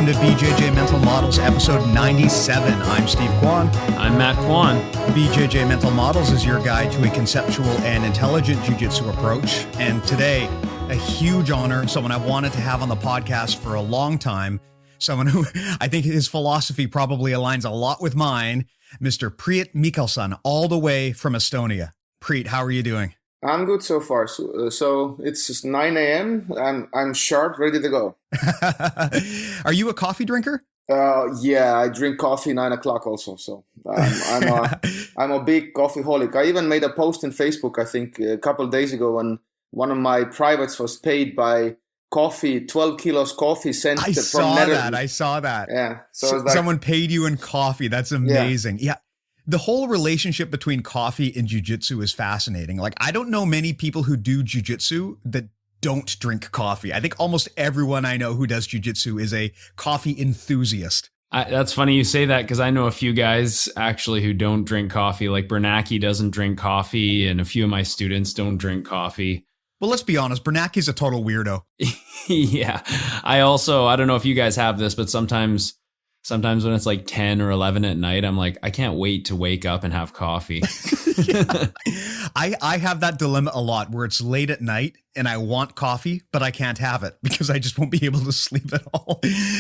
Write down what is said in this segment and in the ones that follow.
welcome to BJJ Mental Models, episode 97. I'm Steve Kwan. I'm Matt Kwan. BJJ Mental Models is your guide to a conceptual and intelligent jiu-jitsu approach. And today, a huge honor, someone I've wanted to have on the podcast for a long time, someone who I think his philosophy probably aligns a lot with mine, Mr. Priit Mihkelson, all the way from Estonia. Priit, how are you doing? I'm good so far. So it's 9 a.m. I'm sharp, ready to go. Are you a coffee drinker? Yeah, I drink coffee 9 o'clock also. So I'm a big coffeeholic. I even made a post in Facebook, I think, a couple of days ago when one of my privates was paid by coffee, 12 kilos coffee sent from Netherlands. I saw that. Yeah. So someone paid you in coffee. That's amazing. Yeah. The whole relationship between coffee and jiu-jitsu is fascinating. Like, I don't know many people who do jiu-jitsu that don't drink coffee. I think almost everyone I know who does jiu-jitsu is a coffee enthusiast. That's funny you say that because I know a few guys actually who don't drink coffee. Like Bernacki doesn't drink coffee and a few of my students don't drink coffee. Well, let's be honest. Bernacki's a total weirdo. Yeah. I don't know if you guys have this, but sometimes when it's like 10 or 11 at night, I'm like, I can't wait to wake up and have coffee. I have that dilemma a lot where it's late at night and I want coffee, but I can't have it because I just won't be able to sleep at all.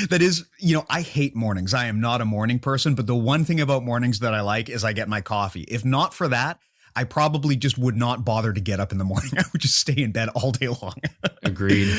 That is, I hate mornings. I am not a morning person, but the one thing about mornings that I like is I get my coffee. If not for that, I probably just would not bother to get up in the morning. I would just stay in bed all day long. Agreed.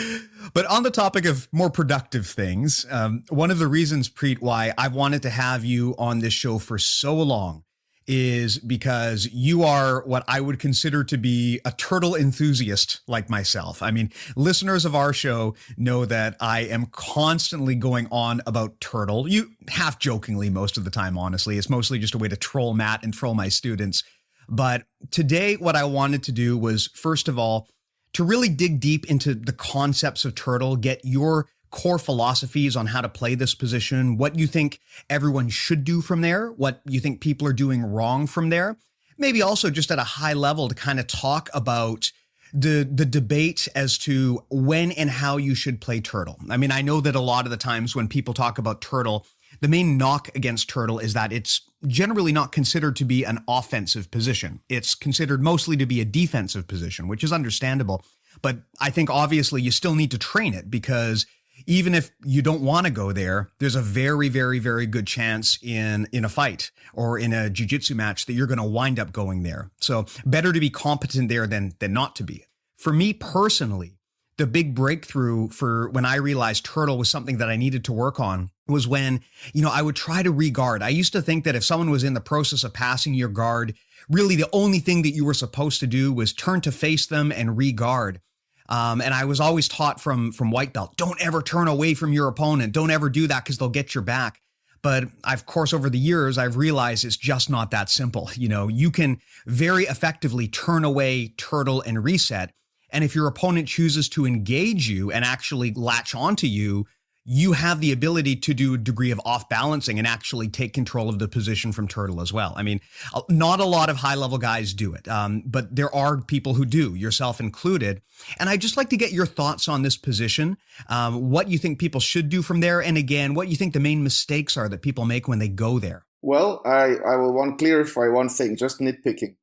But on the topic of more productive things, one of the reasons, Priit, why I've wanted to have you on this show for so long is because you are what I would consider to be a turtle enthusiast like myself. I mean, listeners of our show know that I am constantly going on about turtle. You half jokingly most of the time, honestly. It's mostly just a way to troll Matt and troll my students. But today, what I wanted to do was, first of all, to really dig deep into the concepts of turtle, get your core philosophies on how to play this position, what you think everyone should do from there, what you think people are doing wrong from there. Maybe also just at a high level to kind of talk about the debate as to when and how you should play turtle. I mean, I know that a lot of the times when people talk about turtle, the main knock against turtle is that it's generally not considered to be an offensive position. It's considered mostly to be a defensive position, which is understandable. But I think obviously you still need to train it because even if you don't want to go there, there's a very, very, very good chance in a fight or in a jiu-jitsu match that you're going to wind up going there. So better to be competent there than not to be. For me personally, the big breakthrough for when I realized turtle was something that I needed to work on was when, I would try to re-guard. I used to think that if someone was in the process of passing your guard, really the only thing that you were supposed to do was turn to face them and re-guard. And I was always taught from white belt, don't ever turn away from your opponent. Don't ever do that because they'll get your back. But of course, over the years, I've realized it's just not that simple. You can very effectively turn away, turtle, and reset. And if your opponent chooses to engage you and actually latch onto you, you have the ability to do a degree of off balancing and actually take control of the position from turtle as well. I mean, not a lot of high level guys do it, but there are people who do, yourself included. And I'd just like to get your thoughts on this position, what you think people should do from there. And again, what you think the main mistakes are that people make when they go there. Well, I will want to clarify one thing, just nitpicking.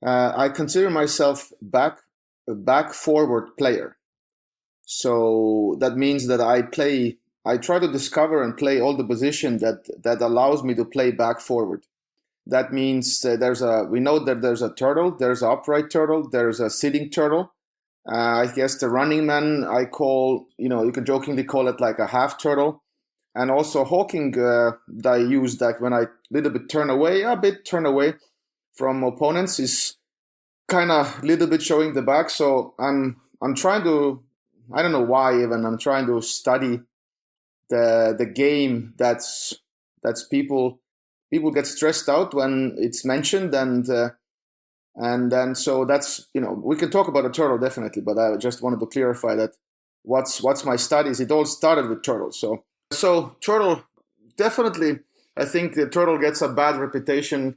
I consider myself a back forward player. So that means that I try to discover and play all the position that allows me to play back forward. That means we know that there's a turtle, there's an upright turtle, there's a sitting turtle. I guess the running man, I call, you can jokingly call it like a half turtle. And also hawking, that I use that when I little bit turn away from opponents is kind of little bit showing the back. So I'm trying to, I don't know why even, I'm trying to study the game that's people get stressed out when it's mentioned and then so that's, we can talk about a turtle definitely, but I just wanted to clarify that what's my studies, it all started with turtle. So turtle, definitely, I think the turtle gets a bad reputation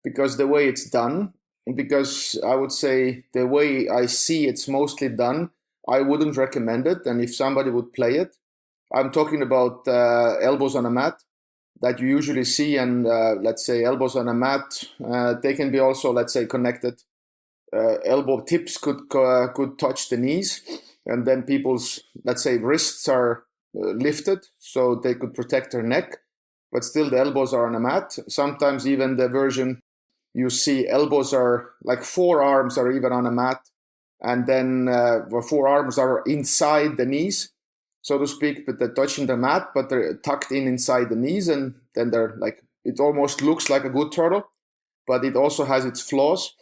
because the way it's done, and because I would say the way I see it's mostly done, I wouldn't recommend it. And if somebody would play it, I'm talking about elbows on a mat that you usually see, and let's say elbows on a mat. They can be also, let's say, connected. Elbow tips could touch the knees, and then people's, let's say, wrists are lifted so they could protect their neck, but still the elbows are on a mat. Sometimes even the version you see elbows are like forearms are even on a mat, and then the forearms are inside the knees, so to speak, but they're touching the mat, but they're tucked in inside the knees, and then they're like, it almost looks like a good turtle, but it also has its flaws.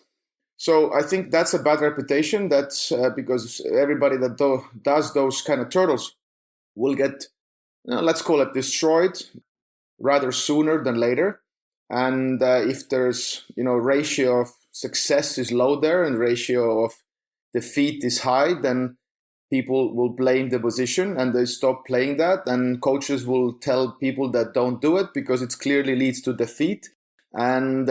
So I think that's a bad reputation. That's because everybody that does those kind of turtles will get, let's call it, destroyed rather sooner than later. And if there's, ratio of success is low there and ratio of defeat is high, then people will blame the position and they stop playing that. And coaches will tell people that don't do it because it clearly leads to defeat. And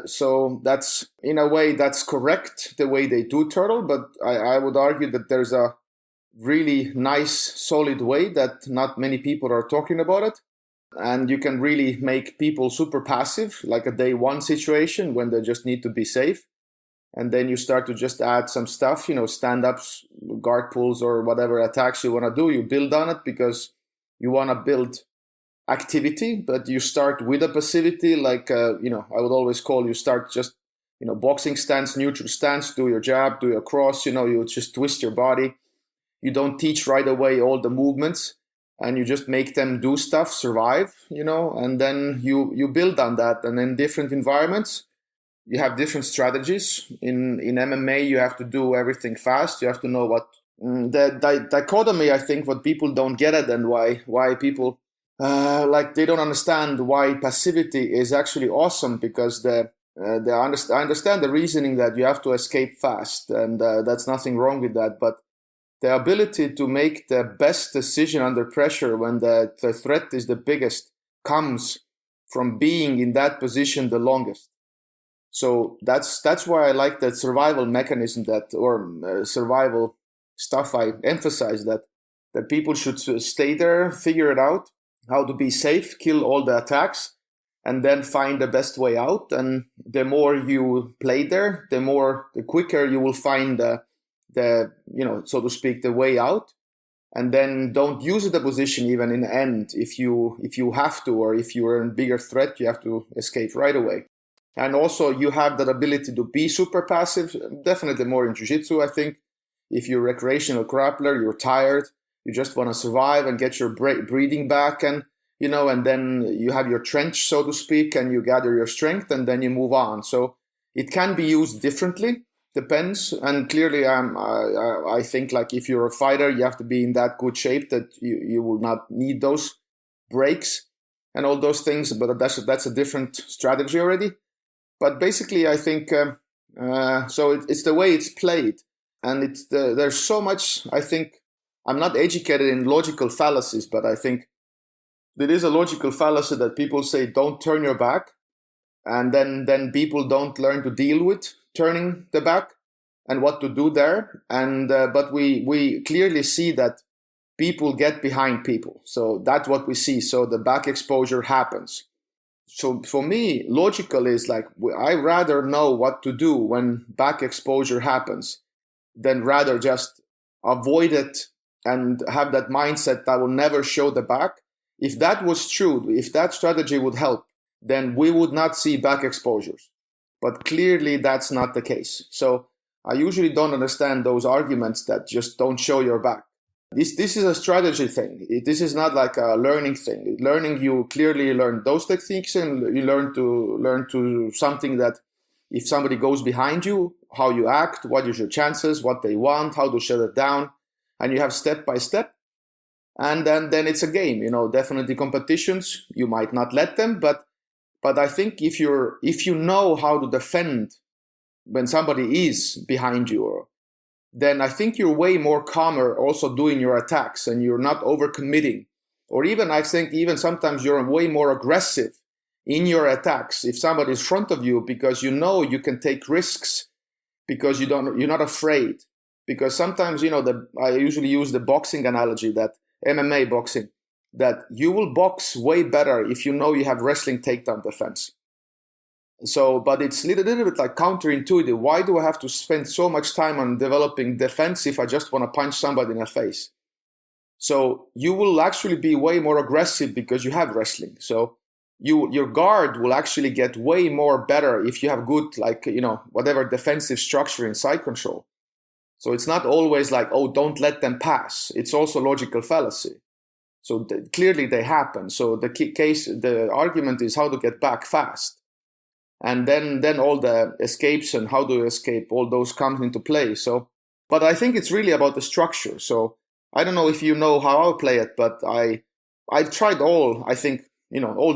so that's, in a way, that's correct, the way they do turtle. But I would argue that there's a really nice, solid way that not many people are talking about it. And you can really make people super passive, like a day one situation when they just need to be safe. And then you start to just add some stuff, stand-ups, guard pulls, or whatever attacks you want to do. You build on it because you want to build activity, but you start with a passivity, like, I would always call, you start just, boxing stance, neutral stance, do your jab, do your cross, you just twist your body. You don't teach right away all the movements, and you just make them do stuff, survive, and then you build on that. And in different environments, you have different strategies. In MMA, you have to do everything fast. You have to know what the dichotomy, I think, what people don't get it, and why people they don't understand why passivity is actually awesome, because I understand the reasoning that you have to escape fast, and that's nothing wrong with that. But the ability to make the best decision under pressure when the threat is the biggest comes from being in that position the longest. So that's why I like that survival mechanism, survival stuff. I emphasize that people should stay there, figure it out, how to be safe, kill all the attacks, and then find the best way out. And the more you play there, the quicker you will find the so to speak, the way out. And then don't use the position even in the end. If you have to, or if you're in bigger threat, you have to escape right away. And also you have that ability to be super passive, definitely more in jiu-jitsu, I think. If you're a recreational grappler, you're tired, you just want to survive and get your breathing back, and and then you have your trench, so to speak, and you gather your strength, and then you move on. So it can be used differently, depends. And clearly, I think, like, if you're a fighter, you have to be in that good shape that you will not need those breaks and all those things. But that's a different strategy already. But basically, I think so. It's the way it's played, and there's so much. I think I'm not educated in logical fallacies, but I think there is a logical fallacy that people say don't turn your back, and then people don't learn to deal with turning the back and what to do there. And but we clearly see that people get behind people, so that's what we see. So the back exposure happens. So for me, logical is like, I rather know what to do when back exposure happens than rather just avoid it and have that mindset that I will never show the back. If that was true, if that strategy would help, then we would not see back exposures. But clearly that's not the case. So I usually don't understand those arguments that just don't show your back. This is a strategy thing. This is not like a learning thing. Learning, you clearly learn those techniques, and you learn to something that if somebody goes behind you, how you act, what is your chances, what they want, how to shut it down, and you have step by step. And then it's a game. Definitely competitions, you might not let them, but I think if you know how to defend when somebody is behind you, then I think you're way more calmer also doing your attacks, and you're not overcommitting. Or even, I think, even sometimes you're way more aggressive in your attacks if somebody's in front of you, because you can take risks, because you're not afraid. Because sometimes, I usually use the boxing analogy, that MMA boxing, that you will box way better if you know you have wrestling takedown defense. So, but it's a little bit like counterintuitive. Why do I have to spend so much time on developing defense if I just want to punch somebody in the face? So you will actually be way more aggressive because you have wrestling. So your guard will actually get way more better if you have good, like, whatever defensive structure in side control. So it's not always like, oh, don't let them pass. It's also logical fallacy. So clearly they happen. So the argument is how to get back fast. And then all the escapes and how to escape, all those comes into play. So, but I think it's really about the structure. So I don't know if you know how I play it, but I tried all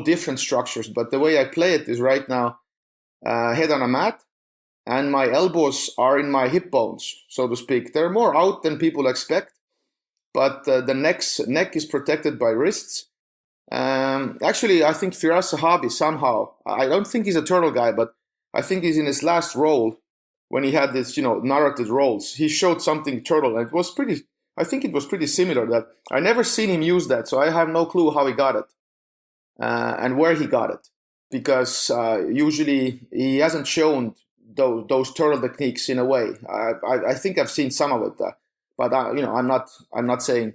different structures. But the way I play it is right now, head on a mat, and my elbows are in my hip bones, so to speak. They're more out than people expect, but the neck is protected by wrists. Actually, I think Firas Zahabi somehow, I don't think he's a turtle guy, but I think he's in his last role when he had this, narrated roles. He showed something turtle, and I think it was pretty similar. That I never seen him use that, so I have no clue how he got it and where he got it, because usually he hasn't shown those turtle techniques in a way. I think I've seen some of it, but I'm not saying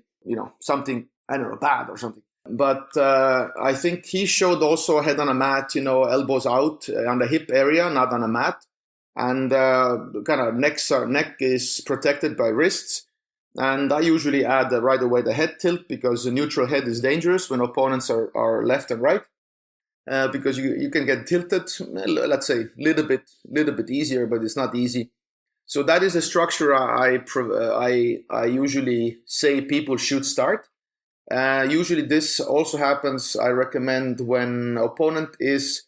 something, I don't know, bad or something. But I think he showed also head on a mat, elbows out on the hip area, not on a mat, and kind of neck is protected by wrists. And I usually add right away the head tilt, because the neutral head is dangerous when opponents are left and right, because you can get tilted, let's say, little bit easier, but it's not easy. So that is a structure I usually say people should start. Usually this also happens, I recommend, when opponent is,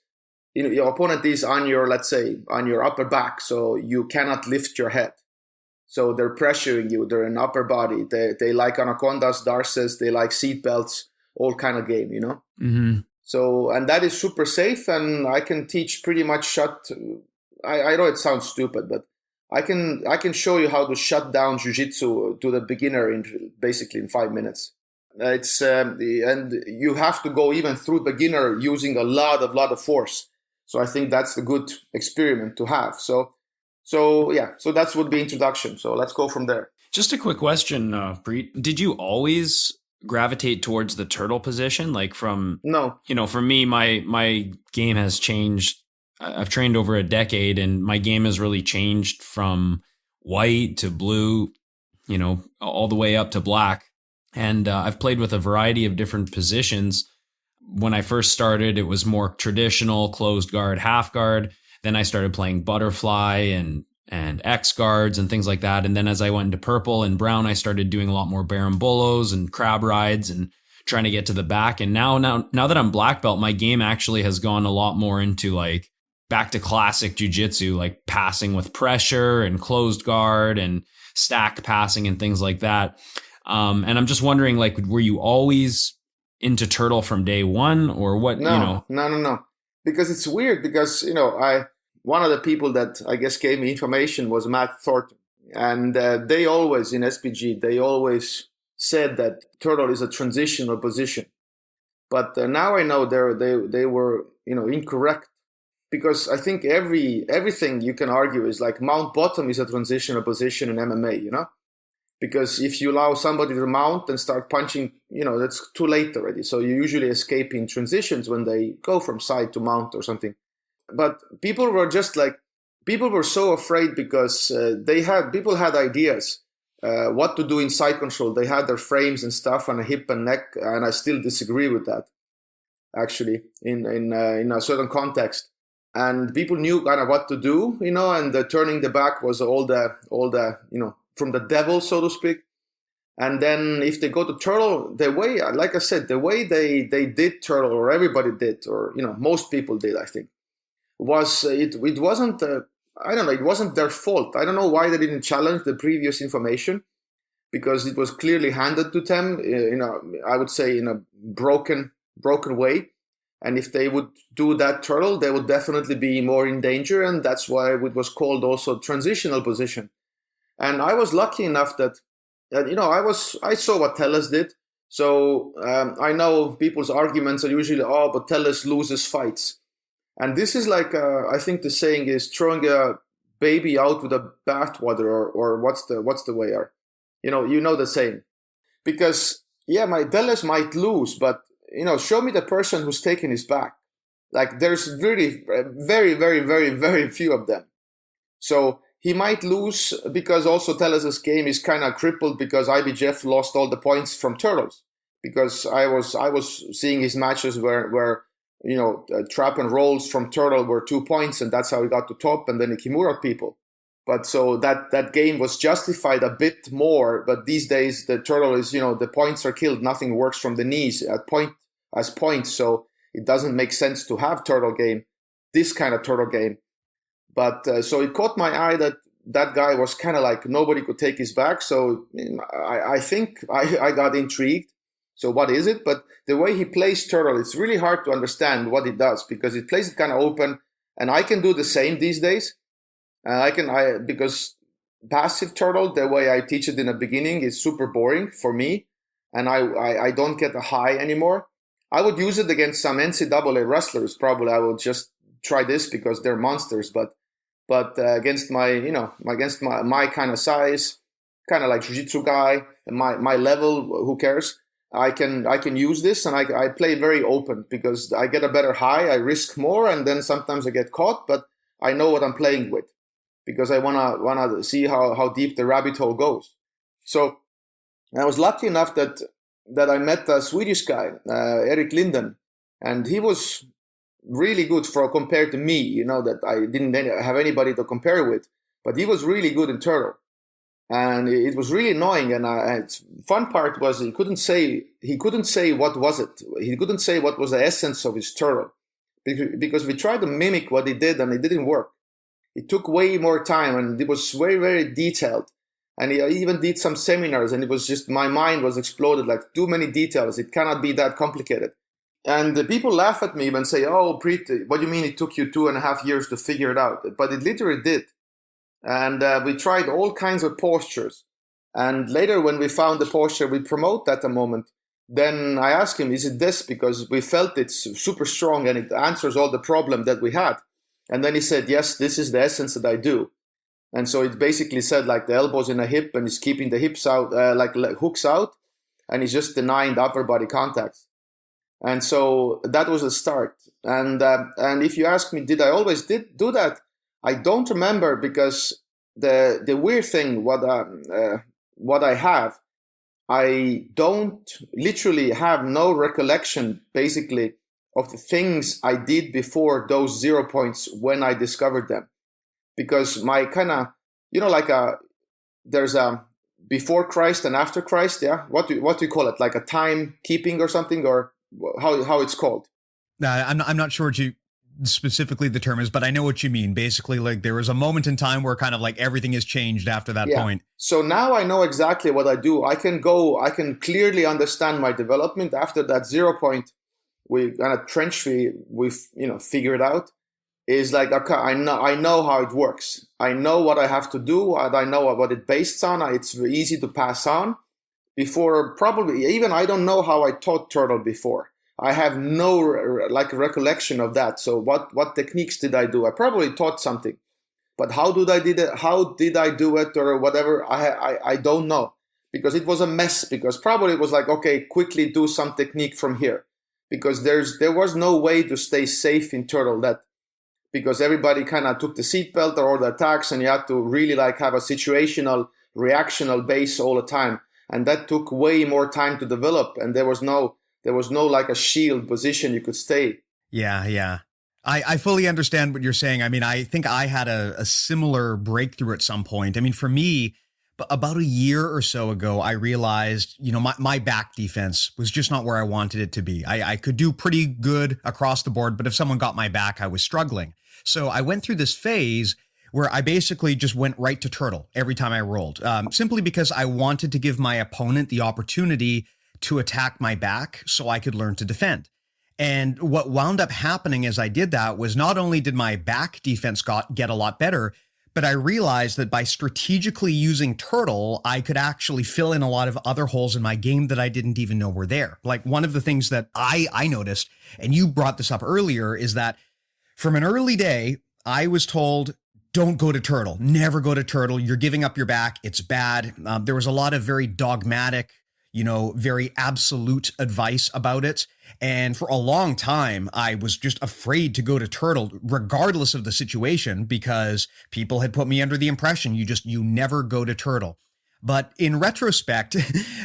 your opponent is on your, let's say, on your upper back, so you cannot lift your head. So they're pressuring you, they're in upper body. They like anacondas, darces, they like seat belts, all kind of game, Mm-hmm. So, and that is super safe, and I can teach pretty much shut. I know it sounds stupid, but I can show you how to shut down jiu-jitsu to the beginner basically in 5 minutes. It's and you have to go even through beginner using a lot of force. So I think that's a good experiment to have. So that's would be introduction. So let's go from there. Just a quick question, Priit. Did you always gravitate towards the turtle position? Like No. For me, my game has changed. I've trained over a decade, and my game has really changed from white to blue, all the way up to black. And I've played with a variety of different positions. When I first started, it was more traditional closed guard, half guard. Then I started playing butterfly and X guards and things like that. And then as I went into purple and brown, I started doing a lot more barambolos and crab rides and trying to get to the back. And now that I'm black belt, my game actually has gone a lot more into like back to classic jiu-jitsu, like passing with pressure and closed guard and stack passing and things like that. And I'm just wondering, like, were you always into turtle from day one, or what? No. Because it's weird, because, one of the people that I guess gave me information was Matt Thornton. And they always, in SPG, they always said that turtle is a transitional position. But now I know they were, incorrect. Because I think everything you can argue is like mount bottom is a transitional position in MMA, Because if you allow somebody to mount and start punching, that's too late already. So you usually escape in transitions when they go from side to mount or something. But people were so afraid because people had ideas what to do in side control. They had their frames and stuff on a hip and neck, and I still disagree with that, actually, in a certain context. And people knew kind of what to do, and the turning the back was all the from the devil, so to speak. And then if they go to turtle, the way, like I said, the way they did turtle, or everybody did, or most people did, I think, was it wasn't I don't know, it wasn't their fault. I don't know why they didn't challenge the previous information, because it was clearly handed to them I would say in a broken way. And if they would do that turtle, they would definitely be more in danger, and that's why it was called also transitional position. And I was lucky enough that I saw what Tellez did, So I know people's arguments are usually, oh, but Tellus loses fights. And this is like, I think the saying is throwing a baby out with a bathwater, or what's the way? Or, you know the saying. Because, yeah, my Tellus might lose, but, show me the person who's taken his back. Like, there's really very, very, very, very few of them. So he might lose because also Tellus's game is kind of crippled because IBJJF lost all the points from turtles. Because I was seeing his matches where trap and rolls from turtle were 2 points, and that's how he got to top, and then he Kimura people. But so that game was justified a bit more. But these days the turtle is, the points are killed. Nothing works from the knees as points. So it doesn't make sense to have this kind of turtle game. But so it caught my eye that guy was kind of like nobody could take his back. So I think I got intrigued. So what is it? But the way he plays turtle, it's really hard to understand what he does because he plays it kind of open, and I can do the same these days. Because passive turtle, the way I teach it in the beginning, is super boring for me, and I don't get a high anymore. I would use it against some NCAA wrestlers. Probably I would just try this because they're monsters. But against my kind of size, kind of like jiu-jitsu guy, my level, who cares? I can use this, and I play very open because I get a better high. I risk more, and then sometimes I get caught, but I know what I'm playing with because I wanna see how deep the rabbit hole goes. So I was lucky enough that I met a Swedish guy, Eric Linden, and he was really good compared to me. That I didn't have anybody to compare with, but he was really good in turtle. And it was really annoying. And fun part was he couldn't say what was it. He couldn't say what was the essence of his turtle because we tried to mimic what he did and it didn't work. It took way more time and it was very, very detailed. And he even did some seminars and it was just, my mind was exploded, like too many details. It cannot be that complicated. And the people laugh at me and say, oh, Priit, what do you mean it took you 2.5 years to figure it out? But it literally did. And we tried all kinds of postures. And later when we found the posture we promote at the moment, then I asked him, is it this? Because we felt it's super strong and it answers all the problem that we had. And then he said, yes, this is the essence that I do. And so it basically said like the elbows in a hip and he's keeping the hips out, like hooks out, and he's just denying the upper body contacts. And so that was a start. And if you ask me, did I always do that? I don't remember because the weird thing, what I have, I don't literally have no recollection basically of the things I did before those 0 points when I discovered them. Because my kind of, there's a before Christ and after Christ, yeah? What do you call it? Like a time keeping or something, or how it's called? I'm not sure what specifically the term is, but I know what you mean. Basically, like there was a moment in time where kind of like everything has changed after that point. So now I know exactly what I do. I can clearly understand my development after that 0 point. We kind of we've figured out is like, okay, I know how it works. I know what I have to do. I know what it's based on. It's easy to pass on. Before, probably even I don't know how I taught turtle before. I have no recollection of that. So what techniques did I do? I probably taught something, but how did I do it or whatever? I don't know because it was a mess. Because probably it was like, okay, quickly do some technique from here, because there was no way to stay safe in turtle because everybody kind of took the seatbelt or the attacks, and you had to really like have a situational, reactional base all the time, and that took way more time to develop, and there was no like a shield position you could stay. Yeah. I fully understand what you're saying. I mean, I think I had a similar breakthrough at some point. I mean, for me, about a year or so ago, I realized, my back defense was just not where I wanted it to be. I could do pretty good across the board, but if someone got my back, I was struggling. So I went through this phase where I basically just went right to turtle every time I rolled, simply because I wanted to give my opponent the opportunity to attack my back so I could learn to defend. And what wound up happening as I did that was not only did my back defense get a lot better, But I realized that by strategically using turtle, I could actually fill in a lot of other holes in my game that I didn't even know were there. Like one of the things that I noticed, and you brought this up earlier, is that from an early day, I was told, don't go to turtle, never go to turtle. You're giving up your back. It's bad. There was a lot of very dogmatic, very absolute advice about it. And for a long time, I was just afraid to go to turtle, regardless of the situation, because people had put me under the impression you never go to turtle. But in retrospect,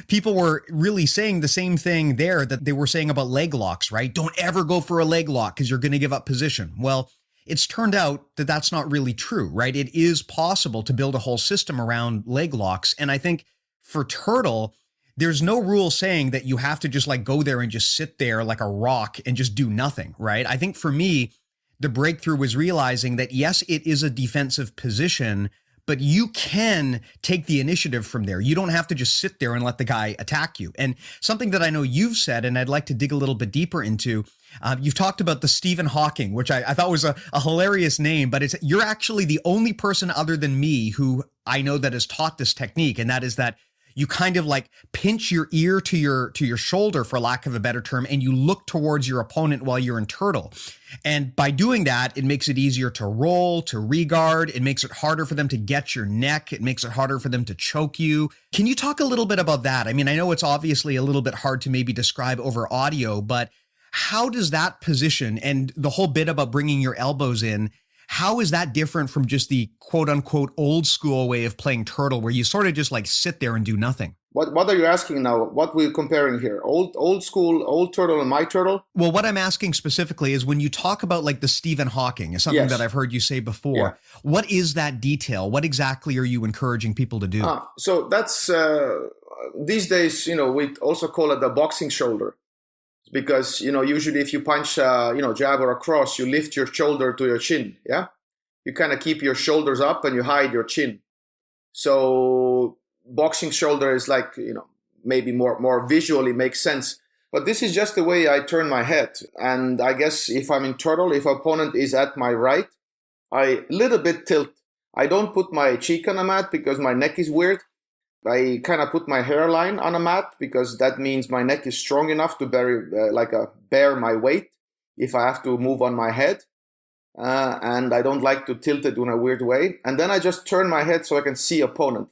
people were really saying the same thing there that they were saying about leg locks, right? Don't ever go for a leg lock because you're going to give up position. Well, it's turned out that that's not really true, right? It is possible to build a whole system around leg locks. And I think for turtle, there's no rule saying that you have to just like go there and just sit there like a rock and just do nothing, right? I think for me, the breakthrough was realizing that yes, it is a defensive position, but you can take the initiative from there. You don't have to just sit there and let the guy attack you. And something that I know you've said, and I'd like to dig a little bit deeper into, you've talked about the Stephen Hawking, which I thought was a hilarious name, but you're actually the only person other than me who I know that has taught this technique. And that is that you kind of like pinch your ear to your shoulder, for lack of a better term, and you look towards your opponent while you're in turtle. And by doing that, it makes it easier to roll, to regard. It makes it harder for them to get your neck. It makes it harder for them to choke you. Can you talk a little bit about that? I mean, I know it's obviously a little bit hard to maybe describe over audio, but how does that position and the whole bit about bringing your elbows in, how is that different from just the quote unquote old school way of playing turtle where you sort of just like sit there and do nothing? What are you asking now? What we're comparing here? Old school, old turtle and my turtle? Well, what I'm asking specifically is when you talk about like the Stephen Hawking, is something that I've heard you say before. Yeah. What is that detail? What exactly are you encouraging people to do? So that's, these days, we also call it the boxing shoulder. Because, usually if you punch, jab or a cross, you lift your shoulder to your chin, yeah? You kind of keep your shoulders up and you hide your chin. So boxing shoulder is like, maybe more visually makes sense. But this is just the way I turn my head. And I guess if I'm in turtle, if opponent is at my right, I little bit tilt. I don't put my cheek on a mat because my neck is weird. I kind of put my hairline on a mat because that means my neck is strong enough to bear my weight if I have to move on my head. And I don't like to tilt it in a weird way. And then I just turn my head so I can see opponent.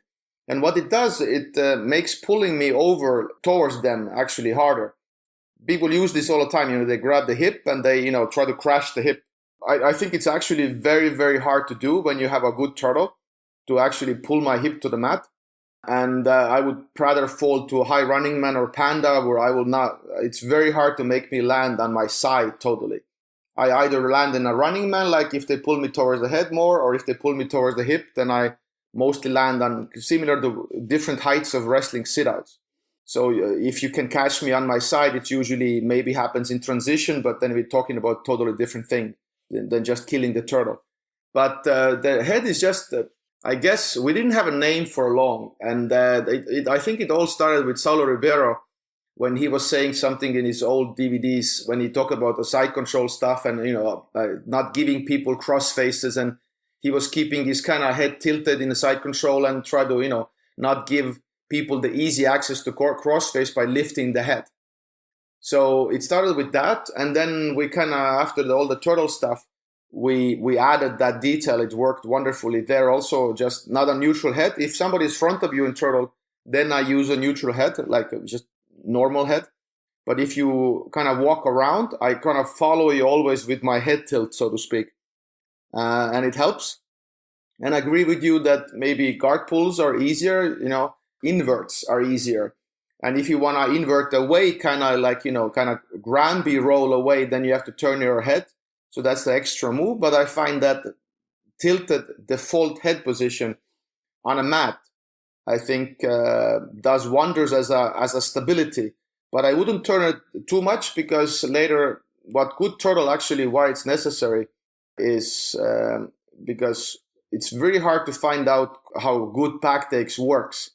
And what it does, it makes pulling me over towards them actually harder. People use this all the time. They grab the hip and they, try to crash the hip. I think it's actually very, very hard to do when you have a good turtle to actually pull my hip to the mat. And I would rather fall to a high running man or panda where I will not. It's very hard to make me land on my side totally. I either land in a running man, like if they pull me towards the head more, or if they pull me towards the hip, then I mostly land on similar to different heights of wrestling sit-outs. So if you can catch me on my side, it usually maybe happens in transition, but then we're talking about totally different thing than just killing the turtle. But the head is just... I guess we didn't have a name for long, and I think it all started with Saulo Ribeiro when he was saying something in his old DVDs when he talked about the side control stuff and not giving people cross faces, and he was keeping his kind of head tilted in the side control and try to not give people the easy access to cross face by lifting the head. So it started with that, and then we kind of after all the turtle stuff. We added that detail. It worked wonderfully there. Also, just not a neutral head. If somebody is front of you in turtle, then I use a neutral head, like just normal head. But if you kind of walk around, I kind of follow you always with my head tilt, so to speak. And it helps. And I agree with you that maybe guard pulls are easier, inverts are easier. And if you want to invert away, kind of Granby roll away, then you have to turn your head. So that's the extra move, but I find that tilted default head position on a mat, I think does wonders as a stability. But I wouldn't turn it too much because later, what good turtle actually, why it's necessary is because it's very hard to find out how good back takes works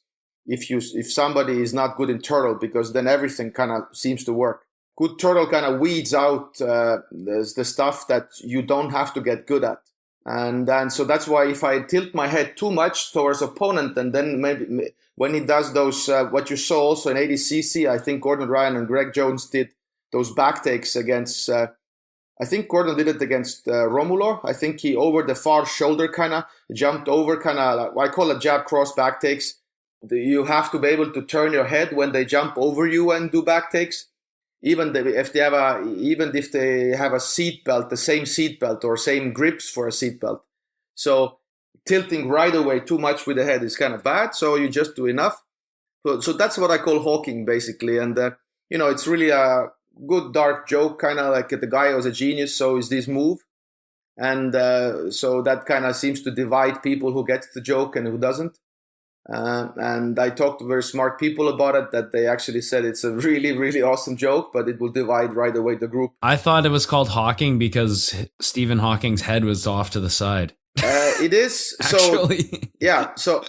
if somebody is not good in turtle, because then everything kind of seems to work. Good turtle kind of weeds out the stuff that you don't have to get good at. And so that's why if I tilt my head too much towards opponent, and then maybe when he does those, what you saw also in ADCC, I think Gordon Ryan and Greg Jones did those back takes against, I think Gordon did it against Romulo. I think he over the far shoulder kind of jumped over, kind of, I call it jab cross back takes. You have to be able to turn your head when they jump over you and do back takes. Even if they have a seat belt, the same seat belt or same grips for a seat belt. So tilting right away too much with the head is kind of bad. So you just do enough. So that's what I call hawking, basically. And it's really a good dark joke, kind of like the guy was a genius, so is this move. And so that kind of seems to divide people who gets the joke and who doesn't. And I talked to very smart people about it, that they actually said it's a really, really awesome joke, but it will divide right away the group. I thought it was called Hawking because Stephen Hawking's head was off to the side. It is. Actually. So, yeah. So,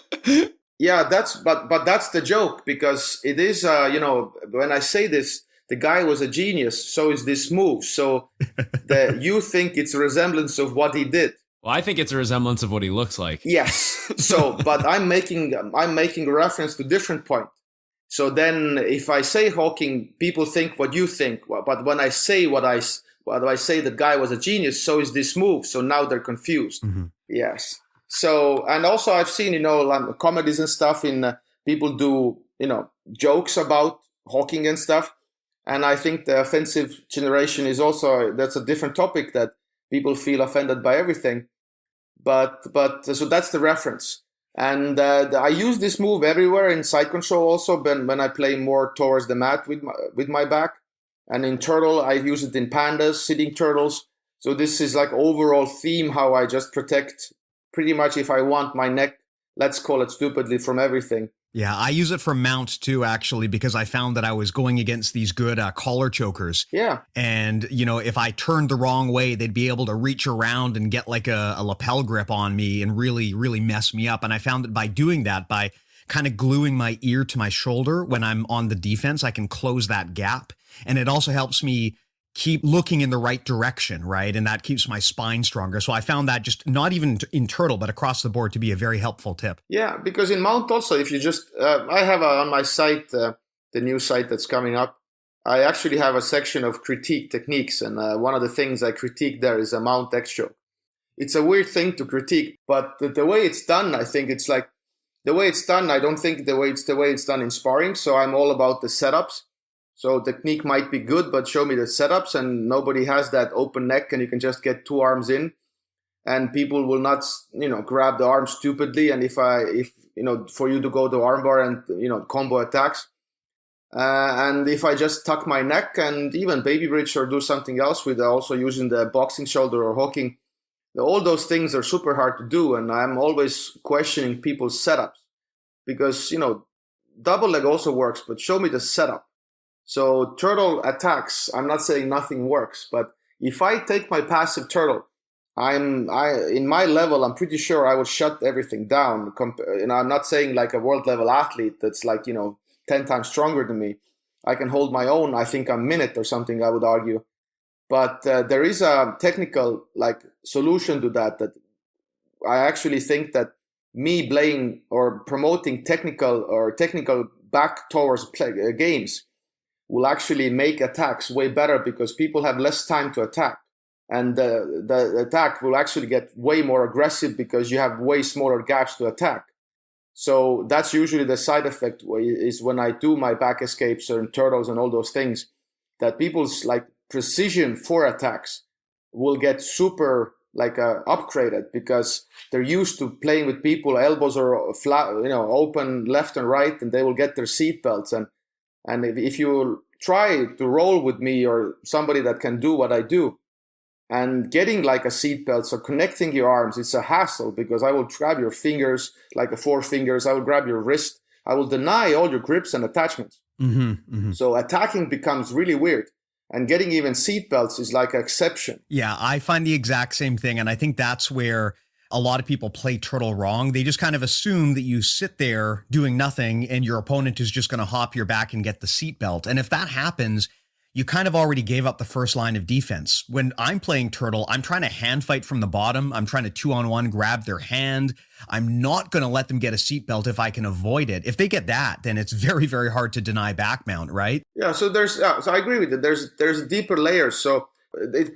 yeah, but that's the joke, because it is, when I say this, the guy was a genius, so is this move. So you think it's a resemblance of what he did. Well, I think it's a resemblance of what he looks like. Yes. So, but I'm making a reference to different point. So then, if I say Hawking, people think what you think. But when I say what I say, the guy was a genius, so is this move. So now they're confused. Mm-hmm. Yes. So, and also I've seen, like comedies and stuff in people do, jokes about Hawking and stuff. And I think the offensive generation is also, that's a different topic, that people feel offended by everything. But so that's the reference. And I use this move everywhere in side control also, when I play more towards the mat with my back. And in turtle, I use it in pandas, sitting turtles. So this is like overall theme, how I just protect pretty much, if I want, my neck, let's call it stupidly, from everything. Yeah, I use it for mount too, actually, because I found that I was going against these good collar chokers. Yeah. And, if I turned the wrong way, they'd be able to reach around and get like a lapel grip on me and really, really mess me up. And I found that by doing that, by kind of gluing my ear to my shoulder when I'm on the defense, I can close that gap. And it also helps me keep looking in the right direction, right? And that keeps my spine stronger. So I found that just not even in turtle, but across the board to be a very helpful tip. Yeah, because in mount also, if you just, I have on my site, the new site that's coming up, I actually have a section of critique techniques. And one of the things I critique there is a mount X choke. It's a weird thing to critique, but the way it's done, I think it's like, the way it's done, I don't think the way it's done in sparring. So I'm all about the setups. So technique might be good, but show me the setups, and nobody has that open neck and you can just get two arms in, and people will not, grab the arm stupidly. And if for you to go to armbar and, combo attacks, and if I just tuck my neck and even baby bridge or do something else with also using the boxing shoulder or hooking, all those things are super hard to do. And I'm always questioning people's setups, because, double leg also works, but show me the setup. So turtle attacks, I'm not saying nothing works, but if I take my passive turtle, in my level, I'm pretty sure I will shut everything down. I'm not saying like a world level athlete that's like, 10 times stronger than me. I can hold my own. I think a minute or something, I would argue. But there is a technical solution to that I actually think that me playing or promoting technical back towards games will actually make attacks way better, because people have less time to attack. And the attack will actually get way more aggressive because you have way smaller gaps to attack. So that's usually the side effect, is when I do my back escapes and turtles and all those things, that people's precision for attacks will get super upgraded, because they're used to playing with people, elbows are flat, open left and right, and they will get their seat belts. And if you try to roll with me or somebody that can do what I do, and getting a seat belt, so connecting your arms, it's a hassle, because I will grab your fingers, like 4 fingers, I will grab your wrist, I will deny all your grips and attachments. Mm-hmm, mm-hmm. So attacking becomes really weird. And getting even seat belts is like an exception. Yeah, I find the exact same thing. And I think that's where a lot of people play turtle wrong. They just kind of assume that you sit there doing nothing and your opponent is just going to hop your back and get the seat belt. And if that happens, you kind of already gave up the first line of defense. When I'm playing turtle, I'm trying to hand fight from the bottom. I'm trying to 2-on-1 grab their hand. I'm not going to let them get a seatbelt if I can avoid it. If they get that, then it's very, very hard to deny back mount, right? Yeah, so so I agree with it. There's deeper layers. So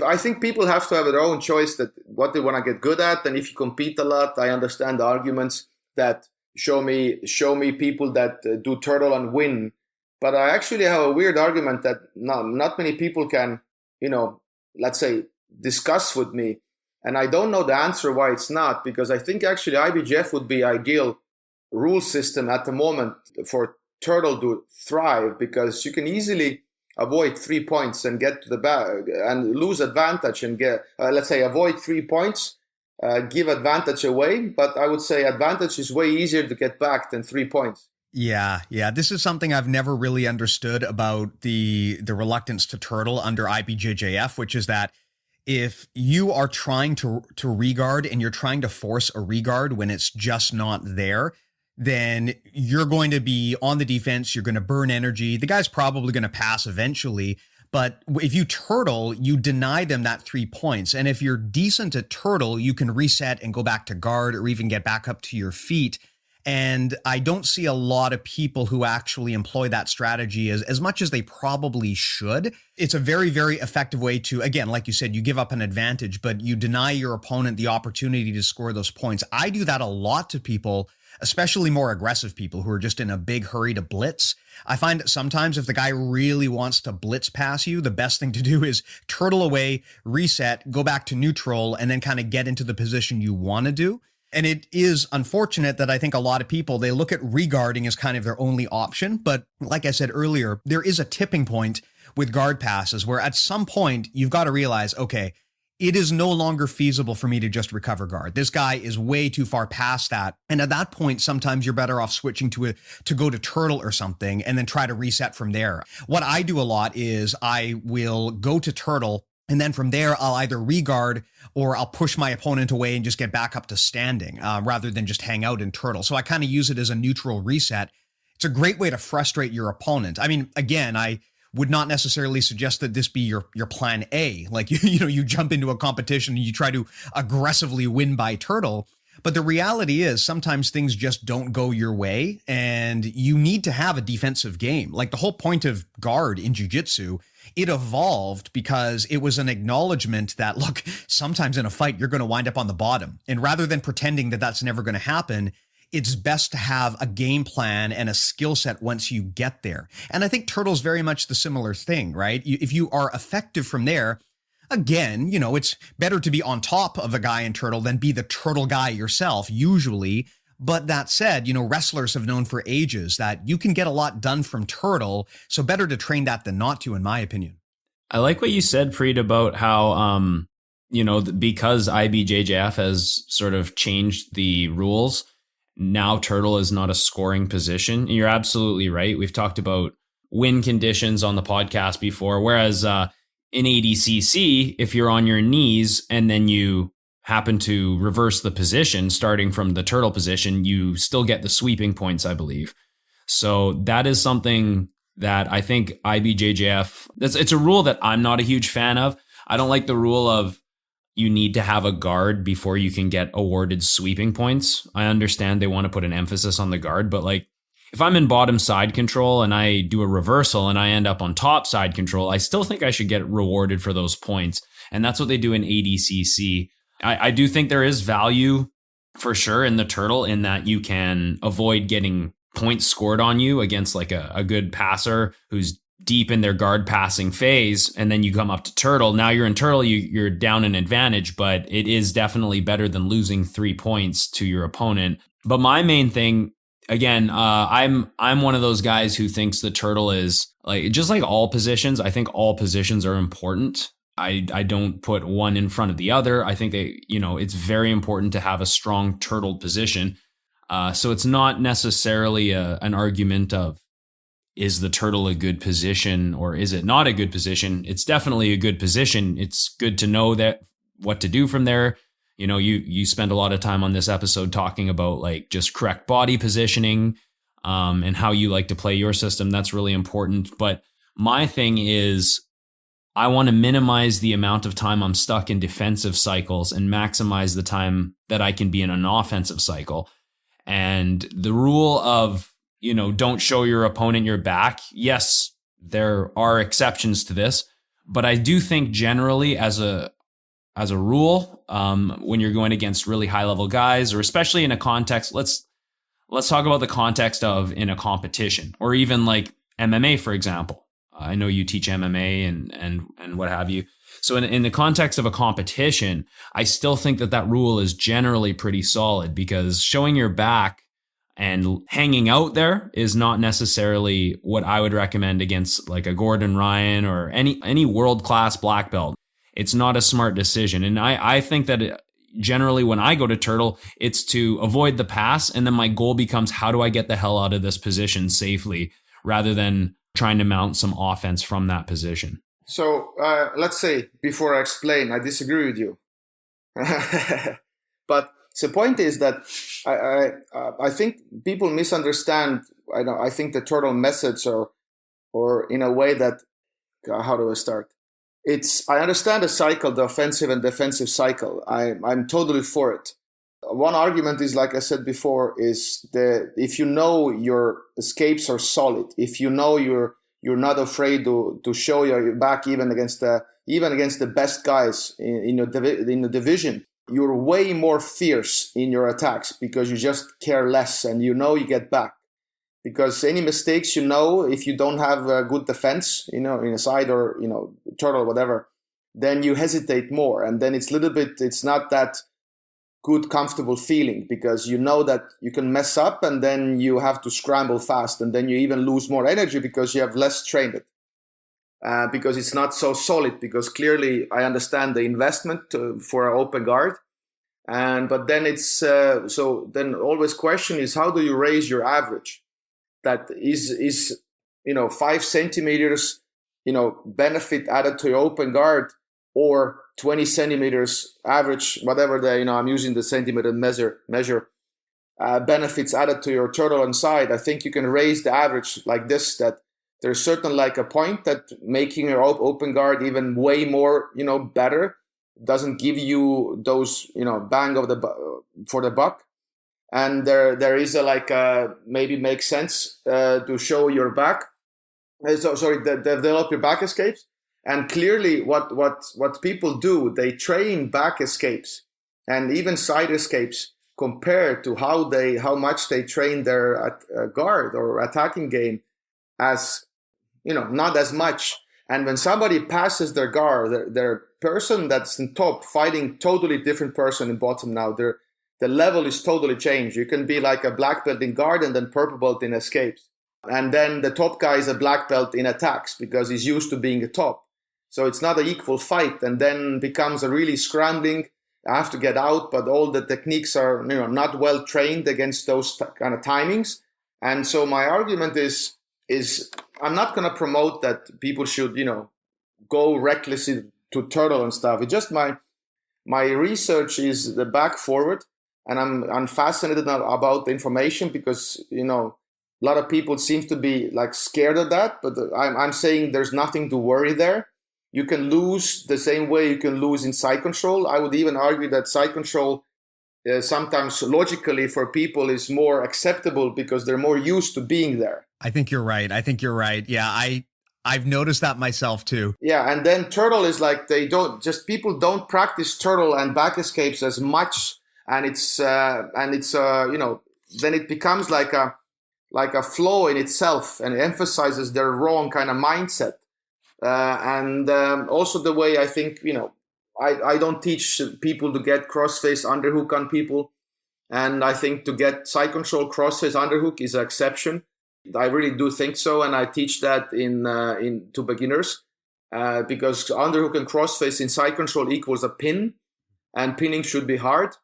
I think people have to have their own choice that what they want to get good at. And if you compete a lot, I understand the arguments that show me people that do turtle and win. But I actually have a weird argument that not many people can, let's say, discuss with me. And I don't know the answer why it's not, because I think actually IBJJF would be ideal rule system at the moment for turtle to thrive, because you can easily avoid 3 points and get to the back and lose advantage and get, let's say, avoid 3 points, give advantage away. But I would say advantage is way easier to get back than 3 points. Yeah. This is something I've never really understood about the reluctance to turtle under IBJJF, which is that if you are trying to regard and you're trying to force a regard when it's just not there, then you're going to be on the defense. You're going to burn energy. The guy's probably going to pass eventually. But if you turtle, you deny them that 3 points. And if you're decent at turtle, you can reset and go back to guard or even get back up to your feet. And I don't see a lot of people who actually employ that strategy as much as they probably should. It's a very, very effective way to, again, like you said, you give up an advantage, but you deny your opponent the opportunity to score those points. I do that a lot to people, especially more aggressive people who are just in a big hurry to blitz. I find that sometimes if the guy really wants to blitz pass you, the best thing to do is turtle away, reset, go back to neutral, and then kind of get into the position you want to do. And it is unfortunate that I think a lot of people, they look at regarding as kind of their only option. But like I said earlier, there is a tipping point with guard passes where at some point you've got to realize, okay, it is no longer feasible for me to just recover guard. This guy is way too far past that. And at that point, sometimes you're better off switching to go to turtle or something and then try to reset from there. What I do a lot is I will go to turtle, and then from there, I'll either regard or I'll push my opponent away and just get back up to standing rather than just hang out in turtle. So I kind of use it as a neutral reset. It's a great way to frustrate your opponent. I mean, again, I would not necessarily suggest that this be your plan A. Like, you jump into a competition and you try to aggressively win by turtle. But the reality is sometimes things just don't go your way and you need to have a defensive game. Like the whole point of guard in jiu-jitsu, it evolved because it was an acknowledgement that, look, sometimes in a fight, you're going to wind up on the bottom. And rather than pretending that that's never going to happen, it's best to have a game plan and a skill set once you get there. And I think turtle's very much the similar thing, right? If you are effective from there, again, it's better to be on top of a guy in turtle than be the turtle guy yourself, usually. But that said, wrestlers have known for ages that you can get a lot done from turtle. So better to train that than not to, in my opinion. I like what you said, Preet, about how, because IBJJF has sort of changed the rules, now turtle is not a scoring position. And you're absolutely right. We've talked about win conditions on the podcast before, whereas in ADCC, if you're on your knees and then you happen to reverse the position, starting from the turtle position, you still get the sweeping points, I believe. So that is something that I think IBJJF, it's a rule that I'm not a huge fan of. I don't like the rule of you need to have a guard before you can get awarded sweeping points. I understand they want to put an emphasis on the guard, but like if I'm in bottom side control and I do a reversal and I end up on top side control, I still think I should get rewarded for those points. And that's what they do in ADCC. I do think there is value for sure in the turtle in that you can avoid getting points scored on you against like a good passer who's deep in their guard passing phase. And then you come up to turtle. Now you're in turtle, you're down an advantage, but it is definitely better than losing 3 points to your opponent. But my main thing, again, I'm one of those guys who thinks the turtle is like, just like all positions. I think all positions are important. I don't put one in front of the other. I think it's very important to have a strong turtled position. So it's not necessarily an argument of, is the turtle a good position or is it not a good position? It's definitely a good position. It's good to know that what to do from there. You spend a lot of time on this episode talking about like just correct body positioning and how you like to play your system. That's really important. But my thing is I want to minimize the amount of time I'm stuck in defensive cycles and maximize the time that I can be in an offensive cycle. And the rule of, don't show your opponent your back. Yes, there are exceptions to this, but I do think generally as a rule, when you're going against really high level guys, or especially in a context, let's talk about the context of in a competition, or even like MMA, for example. I know you teach MMA and what have you. So in the context of a competition, I still think that rule is generally pretty solid, because showing your back and hanging out there is not necessarily what I would recommend against like a Gordon Ryan or any world-class black belt. It's not a smart decision. And I think that generally when I go to turtle, it's to avoid the pass. And then my goal becomes, how do I get the hell out of this position safely, rather than trying to mount some offense from that position. So let's say, before I explain, I disagree with you. But the point is that I think people misunderstand. I think the turtle methods or in a way that, how do I start? I understand the cycle, the offensive and defensive cycle. I'm totally for it. One argument is, like I said before, is if you know your escapes are solid, if you know you're not afraid to show your back even against the best guys in the division, you're way more fierce in your attacks because you just care less and you get back. Because any mistakes, if you don't have a good defense, in a side or turtle, whatever, then you hesitate more, and then it's not that good, comfortable feeling, because that you can mess up and then you have to scramble fast, and then you even lose more energy because you have less trained it, because it's not so solid. Because clearly I understand the investment for an open guard, but then it's then always question is, how do you raise your average? That is 5 centimeters benefit added to your open guard, or 20 centimeters average, whatever I'm using the centimeter measure, benefits added to your turtle inside. I think you can raise the average like this, that there's certain like a point that making your open guard even way more, better, doesn't give you those, bang for the buck. And there is maybe makes sense to show your back. Develop your back escapes. And clearly what people do, they train back escapes and even side escapes compared to how much they train their guard or attacking game, as not as much. And when somebody passes their guard, their person that's in top fighting totally different person in bottom now, the level is totally changed. You can be like a black belt in guard and then purple belt in escapes. And then the top guy is a black belt in attacks because he's used to being a top. So it's not an equal fight, and then becomes a really scrambling. I have to get out, but all the techniques are not well trained against those kind of timings. And so my argument is I'm not going to promote that people should go recklessly to turtle and stuff. It's just my research is the back forward. And I'm fascinated about the information because, a lot of people seem to be like scared of that. But I'm saying there's nothing to worry there. You can lose the same way you can lose in side control. I would even argue that side control sometimes logically for people is more acceptable because they're more used to being there. I think you're right. Yeah, I've noticed that myself too. Yeah, and then turtle is like people don't practice turtle and back escapes as much. And it's then it becomes like a flaw in itself, and it emphasizes their wrong kind of mindset. And also the way I think, I don't teach people to get crossface underhook on people. And I think to get side control crossface underhook is an exception. I really do think so. And I teach that to beginners because underhook and crossface in side control equals a pin, and pinning should be hard.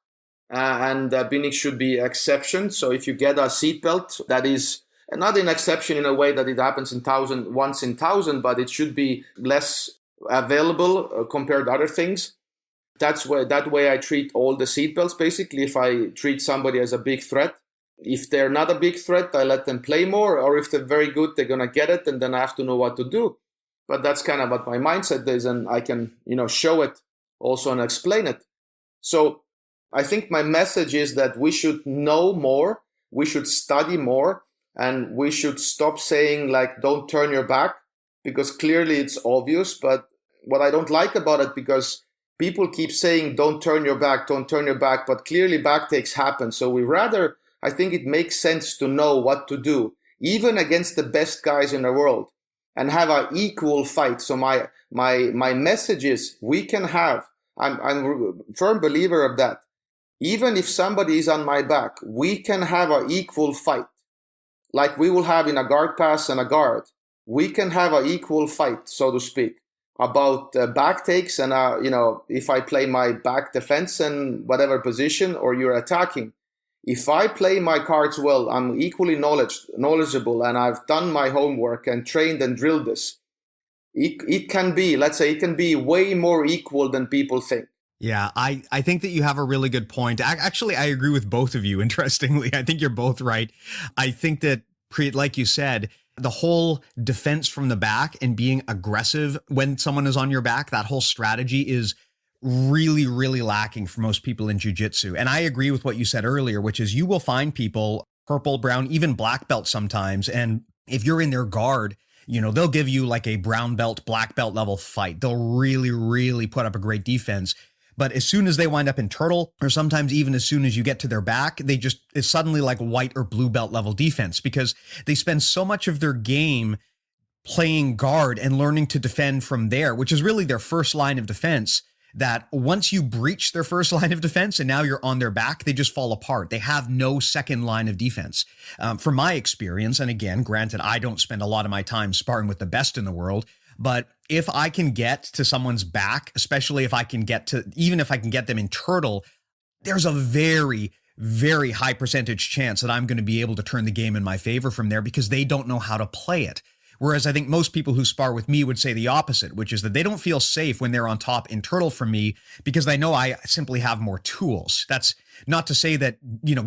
And pinning should be exception. So if you get a seatbelt, that is not an exception in a way that it happens once in 1,000, but it should be less available compared to other things. That way I treat all the seatbelts. Basically, if I treat somebody as a big threat, if they're not a big threat, I let them play more, or if they're very good, they're going to get it, and then I have to know what to do. but that's kind of what my mindset is, and I can, show it also and explain it. So I think my message is that we should know more, we should study more, and we should stop saying like, don't turn your back, because clearly it's obvious. But what I don't like about it, because people keep saying, don't turn your back, don't turn your back, but clearly back takes happen. So I think it makes sense to know what to do, even against the best guys in the world, and have an equal fight. So my message is, I'm a firm believer of that. Even if somebody is on my back, we can have an equal fight, like we will have in a guard pass and a guard. We can have an equal fight, so to speak, about back takes and, if I play my back defense and whatever position, or you're attacking. If I play my cards well, I'm equally knowledgeable, and I've done my homework and trained and drilled this. It can be way more equal than people think. Yeah, I think that you have a really good point. Actually, I agree with both of you, interestingly. I think you're both right. I think that, Priit, like you said, the whole defense from the back and being aggressive when someone is on your back, that whole strategy is really, really lacking for most people in jiu-jitsu. And I agree with what you said earlier, which is you will find people, purple, brown, even black belt sometimes. And if you're in their guard, they'll give you like a brown belt, black belt level fight. They'll really, really put up a great defense. But as soon as they wind up in turtle, or sometimes even as soon as you get to their back, it's suddenly like white or blue belt level defense, because they spend so much of their game playing guard and learning to defend from there, which is really their first line of defense, that once you breach their first line of defense and now you're on their back, they just fall apart. They have no second line of defense. From my experience, and again, granted, I don't spend a lot of my time sparring with the best in the world, but if I can get to someone's back, especially even if I can get them in turtle, there's a very, very high percentage chance that I'm going to be able to turn the game in my favor from there, because they don't know how to play it. Whereas I think most people who spar with me would say the opposite, which is that they don't feel safe when they're on top in turtle from me, because they know I simply have more tools. That's not to say that,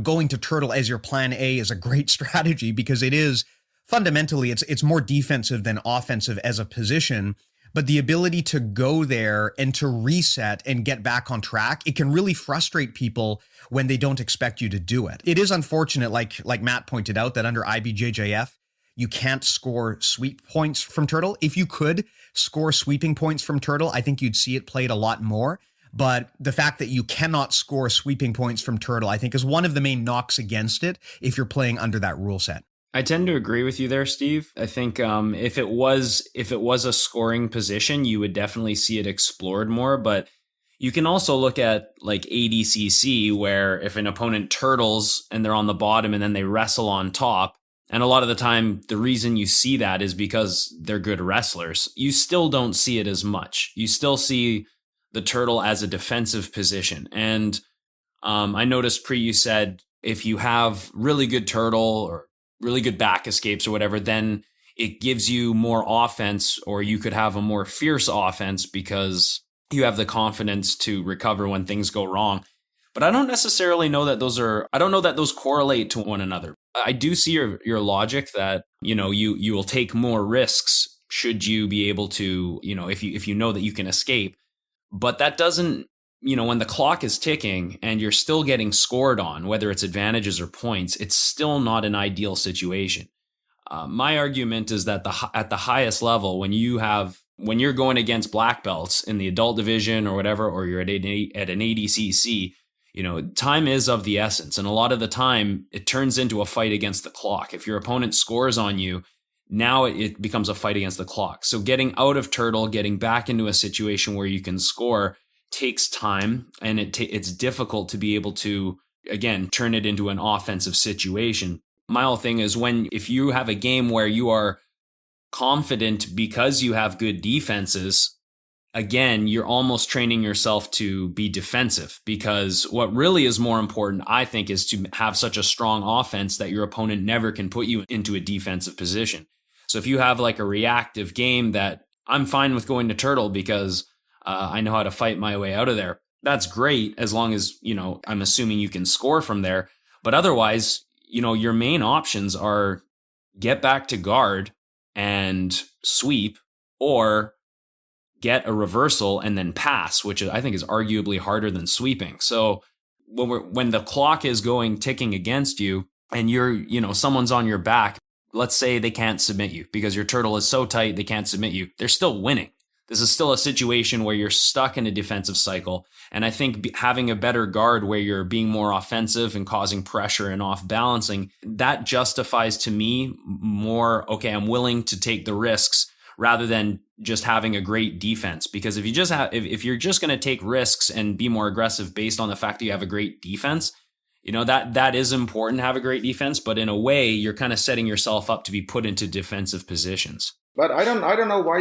going to turtle as your plan A is a great strategy, because it is fundamentally, it's more defensive than offensive as a position. But the ability to go there and to reset and get back on track, it can really frustrate people when they don't expect you to do it. It is unfortunate, like Matt pointed out, that under IBJJF, you can't score sweep points from turtle. If you could score sweeping points from turtle, I think you'd see it played a lot more. But the fact that you cannot score sweeping points from turtle, I think, is one of the main knocks against it if you're playing under that rule set. I tend to agree with you there, Steve. I think if it was a scoring position, you would definitely see it explored more. But you can also look at like ADCC, where if an opponent turtles and they're on the bottom and then they wrestle on top, and a lot of the time the reason you see that is because they're good wrestlers, you still don't see it as much. You still see the turtle as a defensive position. And I noticed, Priit, you said if you have really good turtle or really good back escapes or whatever, then it gives you more offense, or you could have a more fierce offense because you have the confidence to recover when things go wrong. But I don't necessarily know that those correlate to one another. I do see your logic that, you will take more risks should you be able to, if you know that you can escape. But that doesn't, when the clock is ticking and you're still getting scored on, whether it's advantages or points, it's still not an ideal situation. My argument is that at the highest level, when you're going against black belts in the adult division or whatever, or you're at an ADCC, time is of the essence. And a lot of the time it turns into a fight against the clock. If your opponent scores on you, now it becomes a fight against the clock. So getting out of turtle, getting back into a situation where you can score takes time, and it's difficult to be able to, again, turn it into an offensive situation. My whole thing is if you have a game where you are confident because you have good defenses, again, you're almost training yourself to be defensive, because what really is more important, I think, is to have such a strong offense that your opponent never can put you into a defensive position. So if you have like a reactive game that I'm fine with going to turtle because I know how to fight my way out of there, that's great, as long as, I'm assuming you can score from there. But otherwise, your main options are get back to guard and sweep, or get a reversal and then pass, which I think is arguably harder than sweeping. So when the clock is ticking against you and someone's on your back, let's say they can't submit you because your turtle is so tight they can't submit you. They're still winning. This is still a situation where you're stuck in a defensive cycle. And I think having a better guard where you're being more offensive and causing pressure and off balancing, that justifies to me more, okay, I'm willing to take the risks rather than just having a great defense. Because if you're just going to take risks and be more aggressive based on the fact that you have a great defense, that is important to have a great defense, but in a way you're kind of setting yourself up to be put into defensive positions. But I don't know why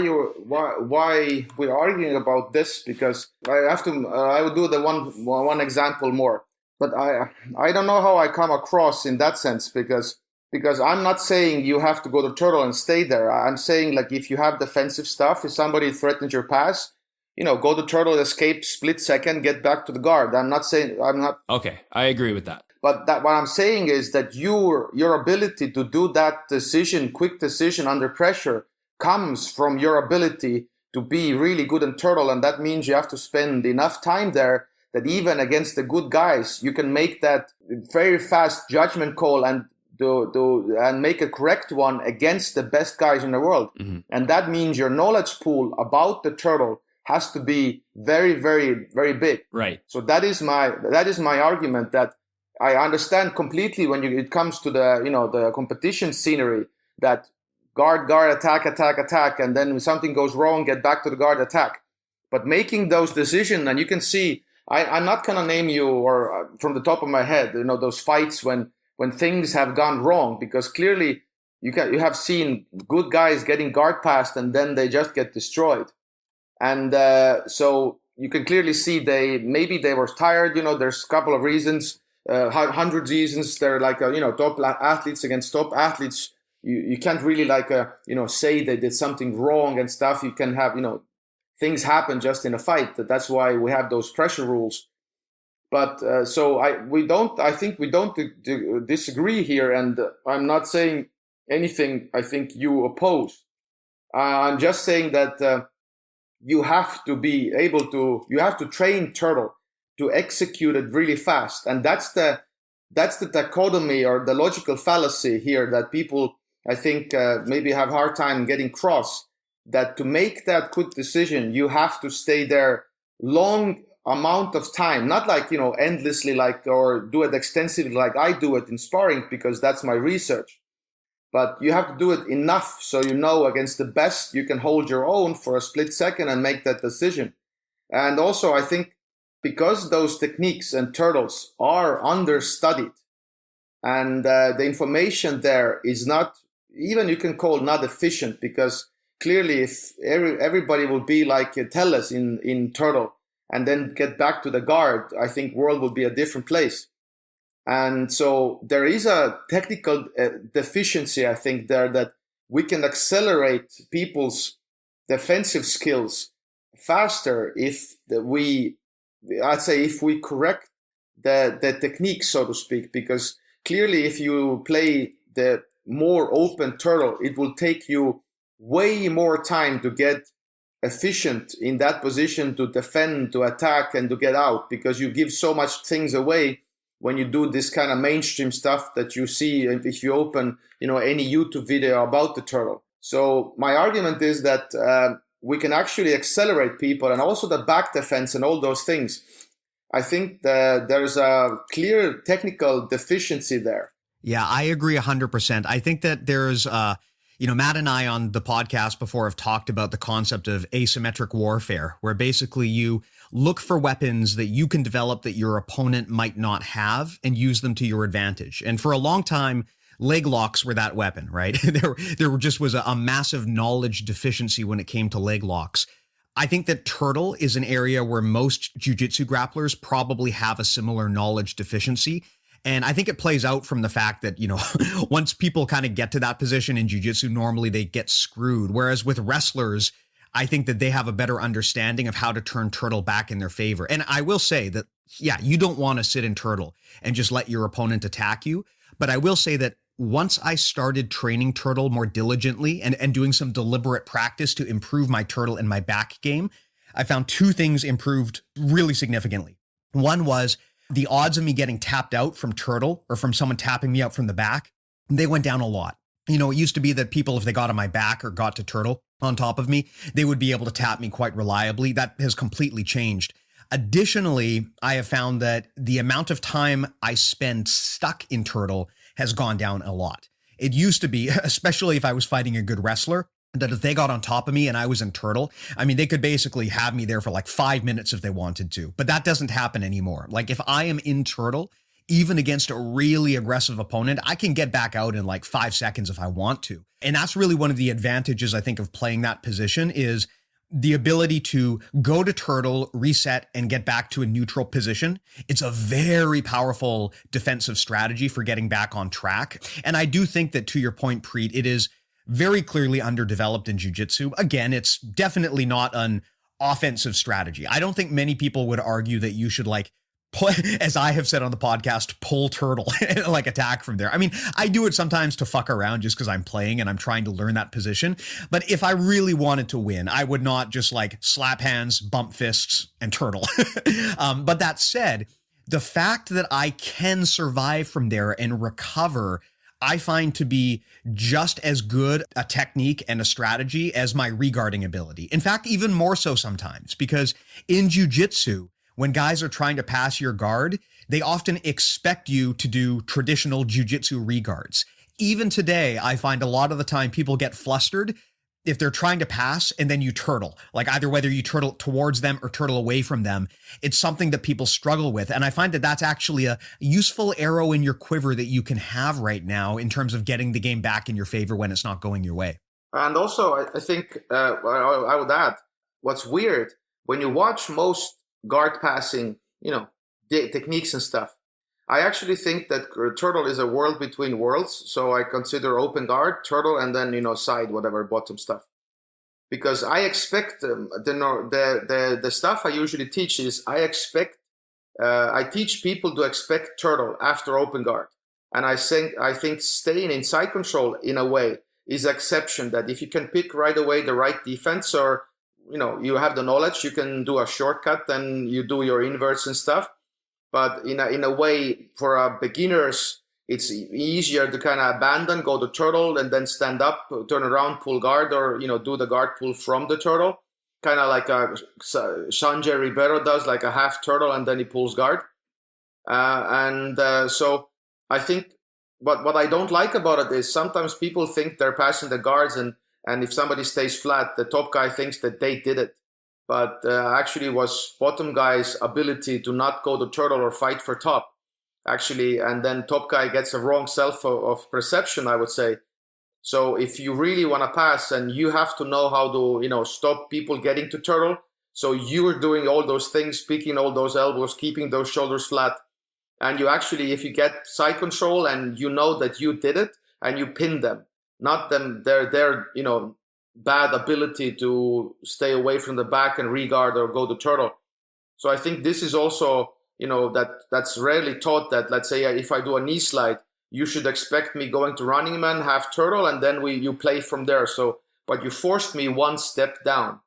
we're arguing about this, because I would do the one example more. But I don't know how I come across in that sense, because I'm not saying you have to go to turtle and stay there. I'm saying, like, if you have defensive stuff, if somebody threatens your pass, go to turtle, escape, split second, get back to the guard. I'm not. Okay, I agree with that. But what I'm saying is that your ability to do that quick decision under pressure, comes from your ability to be really good in turtle. And that means you have to spend enough time there that even against the good guys, you can make that very fast judgment call and and make a correct one against the best guys in the world. Mm-hmm. And that means your knowledge pool about the turtle has to be very, very, very big. Right. So that is my argument, that I understand completely when it comes to the competition scenery, that guard, attack, and then when something goes wrong, get back to the guard, attack. But making those decisions, and you can see, I'm not going to name you or from the top of my head, those fights when things have gone wrong, because clearly you have seen good guys getting guard passed and then they just get destroyed. And so you can clearly see maybe they were tired. There's a couple of reasons, hundreds of reasons. They're like, top athletes against top athletes. You can't really say they did something wrong and stuff. You can have, things happen just in a fight. That's why we have those pressure rules. But I think we don't disagree here. And I'm not saying anything I think you oppose. I'm just saying that you have to train turtle to execute it really fast. And that's the dichotomy or the logical fallacy here that people, I think, maybe have a hard time getting across, that to make that quick decision, you have to stay there long amount of time, not endlessly, or do it extensively like I do it in sparring, because that's my research. But you have to do it enough so against the best you can hold your own for a split second and make that decision. And also, I think because those techniques and turtles are understudied, and the information there is not, even you can call not efficient, because clearly if everybody will be like Tellus in turtle and then get back to the guard, I think world will be a different place. And so there is a technical deficiency, I think, there, that we can accelerate people's defensive skills faster if we correct the technique, so to speak, because clearly if you play the more open turtle, it will take you way more time to get efficient in that position, to defend, to attack, and to get out, because you give so much things away when you do this kind of mainstream stuff that you see if you open any YouTube video about the turtle. So my argument is that we can actually accelerate people, and also the back defense and all those things. I think that there's a clear technical deficiency there. Yeah, I agree 100%. I think that there's Matt and I on the podcast before have talked about the concept of asymmetric warfare, where basically you look for weapons that you can develop that your opponent might not have and use them to your advantage. And for a long time, leg locks were that weapon, right? there just was a massive knowledge deficiency when it came to leg locks. I think that turtle is an area where most jiu-jitsu grapplers probably have a similar knowledge deficiency. And I think it plays out from the fact that, once people kind of get to that position in jiu-jitsu, normally they get screwed. Whereas with wrestlers, I think that they have a better understanding of how to turn turtle back in their favor. And I will say that, yeah, you don't want to sit in turtle and just let your opponent attack you. But I will say that once I started training turtle more diligently and doing some deliberate practice to improve my turtle and my back game, I found two things improved really significantly. One was the odds of me getting tapped out from turtle or from someone tapping me out from the back, they went down a lot. You know, it used to be that people, if they got on my back or got to turtle on top of me, they would be able to tap me quite reliably. That has completely changed. Additionally, I have found that the amount of time I spend stuck in turtle has gone down a lot. It used to be, especially if I was fighting a good wrestler, that if they got on top of me and I was in turtle, I mean, they could basically have me there for like 5 minutes if they wanted to, but that doesn't happen anymore. Like if I am in turtle, even against a really aggressive opponent, I can get back out in like 5 seconds if I want to. And that's really one of the advantages, I think, of playing that position is the ability to go to turtle, reset, and get back to a neutral position. It's a very powerful defensive strategy for getting back on track. And I do think that, to your point, Preet, it is very clearly underdeveloped in jiu-jitsu. Again, it's definitely not an offensive strategy. I don't think many people would argue that you should like, as I have said on the podcast, pull turtle and like attack from there. I mean, I do it sometimes to fuck around just because I'm playing and I'm trying to learn that position. But if I really wanted to win, I would not just like slap hands, bump fists, and turtle. But that said, the fact that I can survive from there and recover, I find to be just as good a technique and a strategy as my regarding ability. In fact, even more so sometimes, because in jiu-jitsu, when guys are trying to pass your guard, they often expect you to do traditional jiu-jitsu regards. Even today, I find a lot of the time people get flustered if they're trying to pass and then you turtle, like either whether you turtle towards them or turtle away from them. It's something that people struggle with. And I find that that's actually a useful arrow in your quiver that you can have right now in terms of getting the game back in your favor when it's not going your way. And also, I think I would add, what's weird, when you watch most guard passing, techniques and stuff, I actually think that turtle is a world between worlds. So I consider open guard, turtle, and then, side, whatever, bottom stuff. Because I expect the stuff I usually teach is I teach people to expect turtle after open guard. And I think staying in side control in a way is exception, that if you can pick right away the right defense, or you have the knowledge, you can do a shortcut and you do your inverts and stuff. But in a way, for beginners, it's easier to kind of abandon, go to turtle, and then stand up, turn around, pull guard, or do the guard pull from the turtle, kind of like Sanjay Ribeiro does, like a half turtle, and then he pulls guard. So I think what I don't like about it is sometimes people think they're passing the guards, and if somebody stays flat, the top guy thinks that they did it. But actually was bottom guy's ability to not go to turtle or fight for top, actually. And then top guy gets a wrong self of perception, I would say. So if you really want to pass, and you have to know how to, stop people getting to turtle. So you're doing all those things, picking all those elbows, keeping those shoulders flat. And you actually, if you get side control and you know that you did it, and you pin them, not them, their bad ability to stay away from the back and regard or go to turtle. So I think this is also, that's rarely taught, that let's say if I do a knee slide, you should expect me going to running man, half turtle, and then you play from there. So, but you forced me one step down.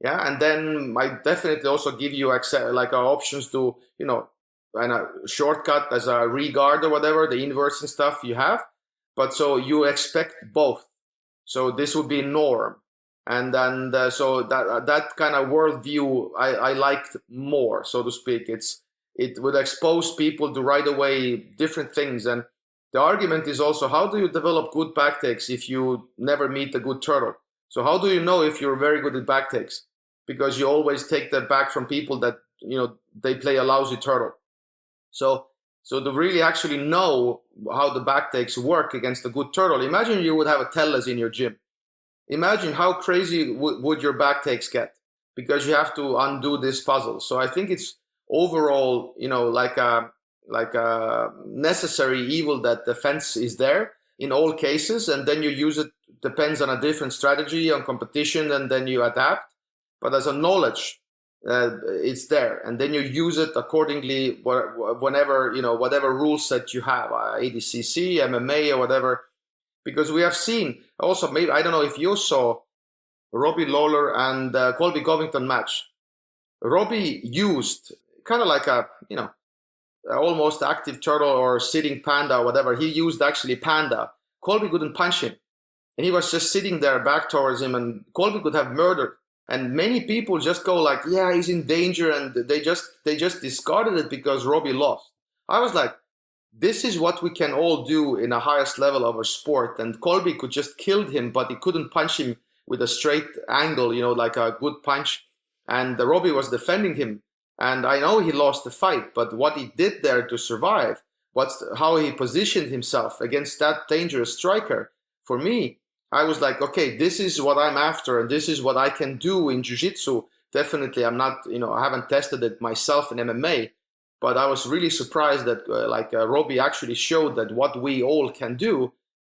Yeah. And then I definitely also give you options to, and a shortcut as a regard or whatever, the inverse and stuff you have. But so you expect both. So this would be norm. And then so that kind of worldview I liked more, so to speak. It would expose people to right away different things. And the argument is also, how do you develop good backtakes if you never meet a good turtle? So how do you know if you're very good at backtakes? Because you always take that back from people that, they play a lousy turtle. So to really actually know how the backtakes work against a good turtle, imagine you would have a Tellez in your gym. Imagine how crazy would your backtakes get, because you have to undo this puzzle. So I think it's overall, like a necessary evil that defense is there in all cases, and then you use it, depends on a different strategy, on competition, and then you adapt. But as a knowledge, it's there, and then you use it accordingly whenever, whatever rule set you have, ADCC, MMA, or whatever. Because we have seen also, maybe, I don't know if you saw Robbie Lawler and Colby Covington match. Robbie used kind of like a, almost active turtle or sitting panda or whatever. He used actually panda. Colby couldn't punch him. And he was just sitting there back towards him, and Colby could have murdered. And many people just go like, yeah, he's in danger. And they just discarded it because Robbie lost. I was like, this is what we can all do in the highest level of our sport. And Colby could just kill him, but he couldn't punch him with a straight angle, like a good punch. And Robbie was defending him. And I know he lost the fight, but what he did there to survive, how he positioned himself against that dangerous striker, for me, I was like, okay, this is what I'm after, and this is what I can do in jiu-jitsu. Definitely, I'm not, I haven't tested it myself in MMA, but I was really surprised that Robbie actually showed that what we all can do.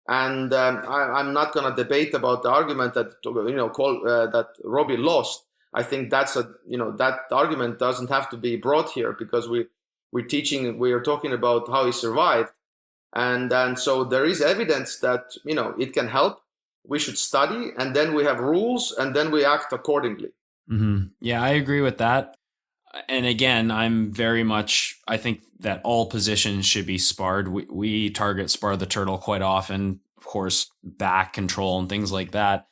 And I'm not going to debate about the argument that, that Robbie lost. I think that's that argument doesn't have to be brought here, because we are talking about how he survived. And so there is evidence that, it can help. We should study, and then we have rules, and then we act accordingly. Mm-hmm. Yeah, I agree with that. And again, I think that all positions should be sparred. We target spar the turtle quite often, of course, back control and things like that.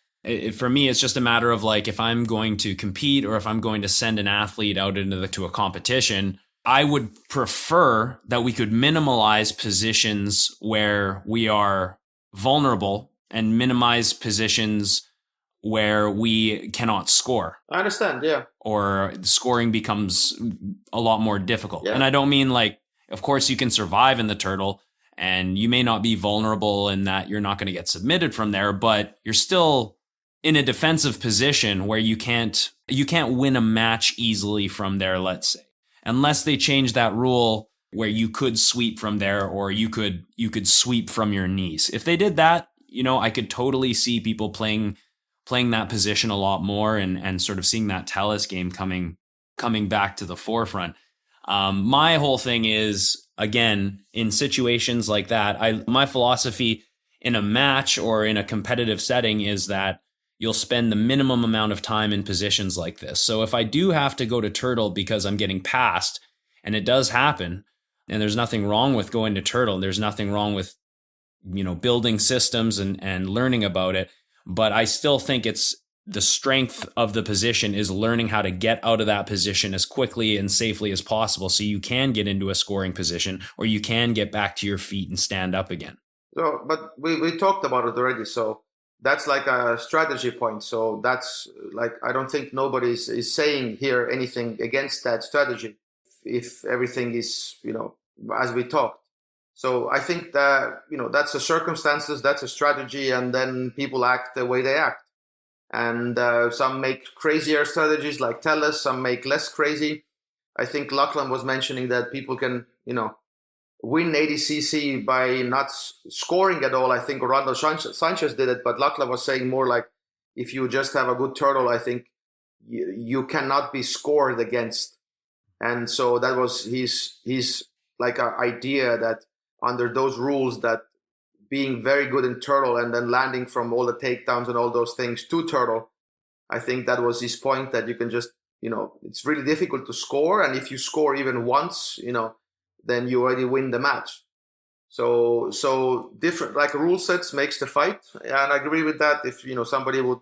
For me, it's just a matter of like, if I'm going to compete or if I'm going to send an athlete out to a competition, I would prefer that we could minimalize positions where we are vulnerable and minimize positions where we cannot score. I understand, yeah. Or scoring becomes a lot more difficult. Yeah. And I don't mean like, of course you can survive in the turtle and you may not be vulnerable in that you're not going to get submitted from there, but you're still in a defensive position where you can't win a match easily from there, let's say. Unless they change that rule where you could sweep from there, or you could sweep from your knees. If they did that, I could totally see people playing that position a lot more and sort of seeing that Talus game coming back to the forefront. My whole thing is, again, in situations like that, my philosophy in a match or in a competitive setting is that you'll spend the minimum amount of time in positions like this. So if I do have to go to turtle because I'm getting passed, and it does happen, and there's nothing wrong with going to turtle, there's nothing wrong with building systems and learning about it. But I still think it's the strength of the position is learning how to get out of that position as quickly and safely as possible, so you can get into a scoring position, or you can get back to your feet and stand up again. So, but we talked about it already. So that's like a strategy point. So that's like, I don't think nobody is saying here anything against that strategy, if everything is, as we talked. So I think that, that's the circumstances, that's a strategy, and then people act the way they act. And some make crazier strategies like Talus, some make less crazy. I think Lachlan was mentioning that people can, win ADCC by not scoring at all. I think Orlando Sanchez did it, but Lachlan was saying more like, if you just have a good turtle, I think you cannot be scored against. And so that was his like an idea that under those rules, that being very good in turtle and then landing from all the takedowns and all those things to turtle, I think that was his point, that you can just, it's really difficult to score. And if you score even once, then you already win the match. So different, like, rule sets makes the fight. And I agree with that. If, somebody would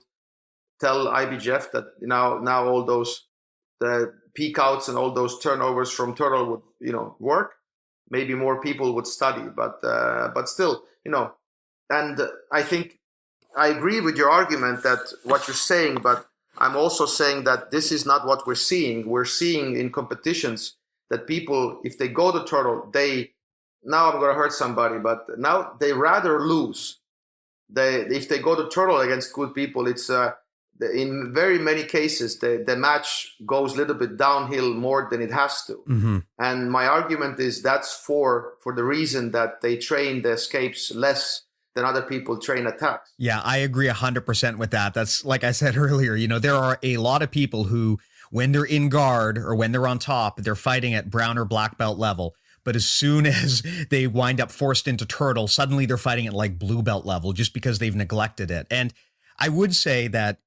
tell IBJJF that now all those, the peak outs and all those turnovers from turtle would, work, maybe more people would study, but still, and I think I agree with your argument that what you're saying, but I'm also saying that this is not what we're seeing. We're seeing in competitions that people, if they go to turtle, now I'm going to hurt somebody, but now they rather lose. If they go to turtle against good people, it's in very many cases, the match goes a little bit downhill more than it has to. Mm-hmm. And my argument is that's for the reason that they train the escapes less than other people train attacks. Yeah, I agree 100% with that. That's, like I said earlier, there are a lot of people who when they're in guard or when they're on top, they're fighting at brown or black belt level. But as soon as they wind up forced into turtle, suddenly they're fighting at like blue belt level just because they've neglected it. And I would say that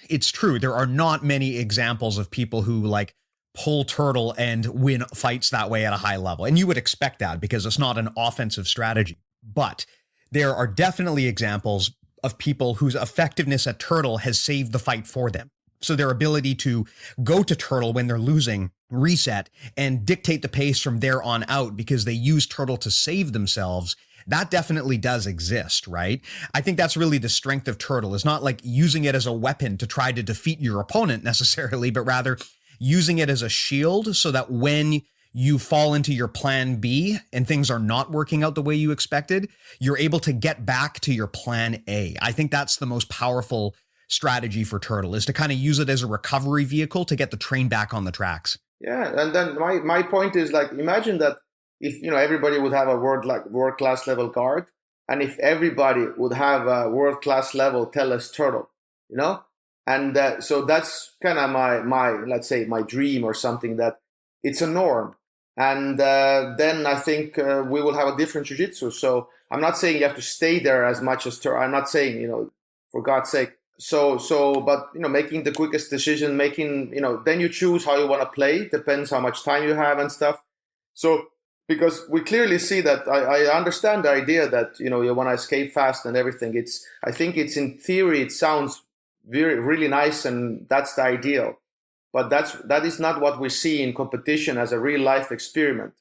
it's true. There are not many examples of people who like pull turtle and win fights that way at a high level. And you would expect that because it's not an offensive strategy. But there are definitely examples of people whose effectiveness at turtle has saved the fight for them. So their ability to go to turtle when they're losing, reset, and dictate the pace from there on out because they use turtle to save themselves, that definitely does exist, right? I think that's really the strength of turtle, is not like using it as a weapon to try to defeat your opponent necessarily, but rather using it as a shield so that when you fall into your plan B and things are not working out the way you expected, you're able to get back to your plan A. I think that's the most powerful strategy for turtle, is to kind of use it as a recovery vehicle to get the train back on the tracks. Yeah, and then my point is, like, imagine that if everybody would have a world class level guard, and if everybody would have a world class level Tellus turtle, and so that's kind of my let's say my dream or something, that it's a norm. And then I think we will have a different jiu-jitsu. So I'm not saying you have to stay there as much as I'm not saying, for God's sake. But making the quickest decision, then you choose how you want to play. Depends how much time you have and stuff. So because we clearly see that, I understand the idea that you want to escape fast and everything. I think it's in theory it sounds really nice, and that's the ideal. But that is not what we see in competition as a real life experiment.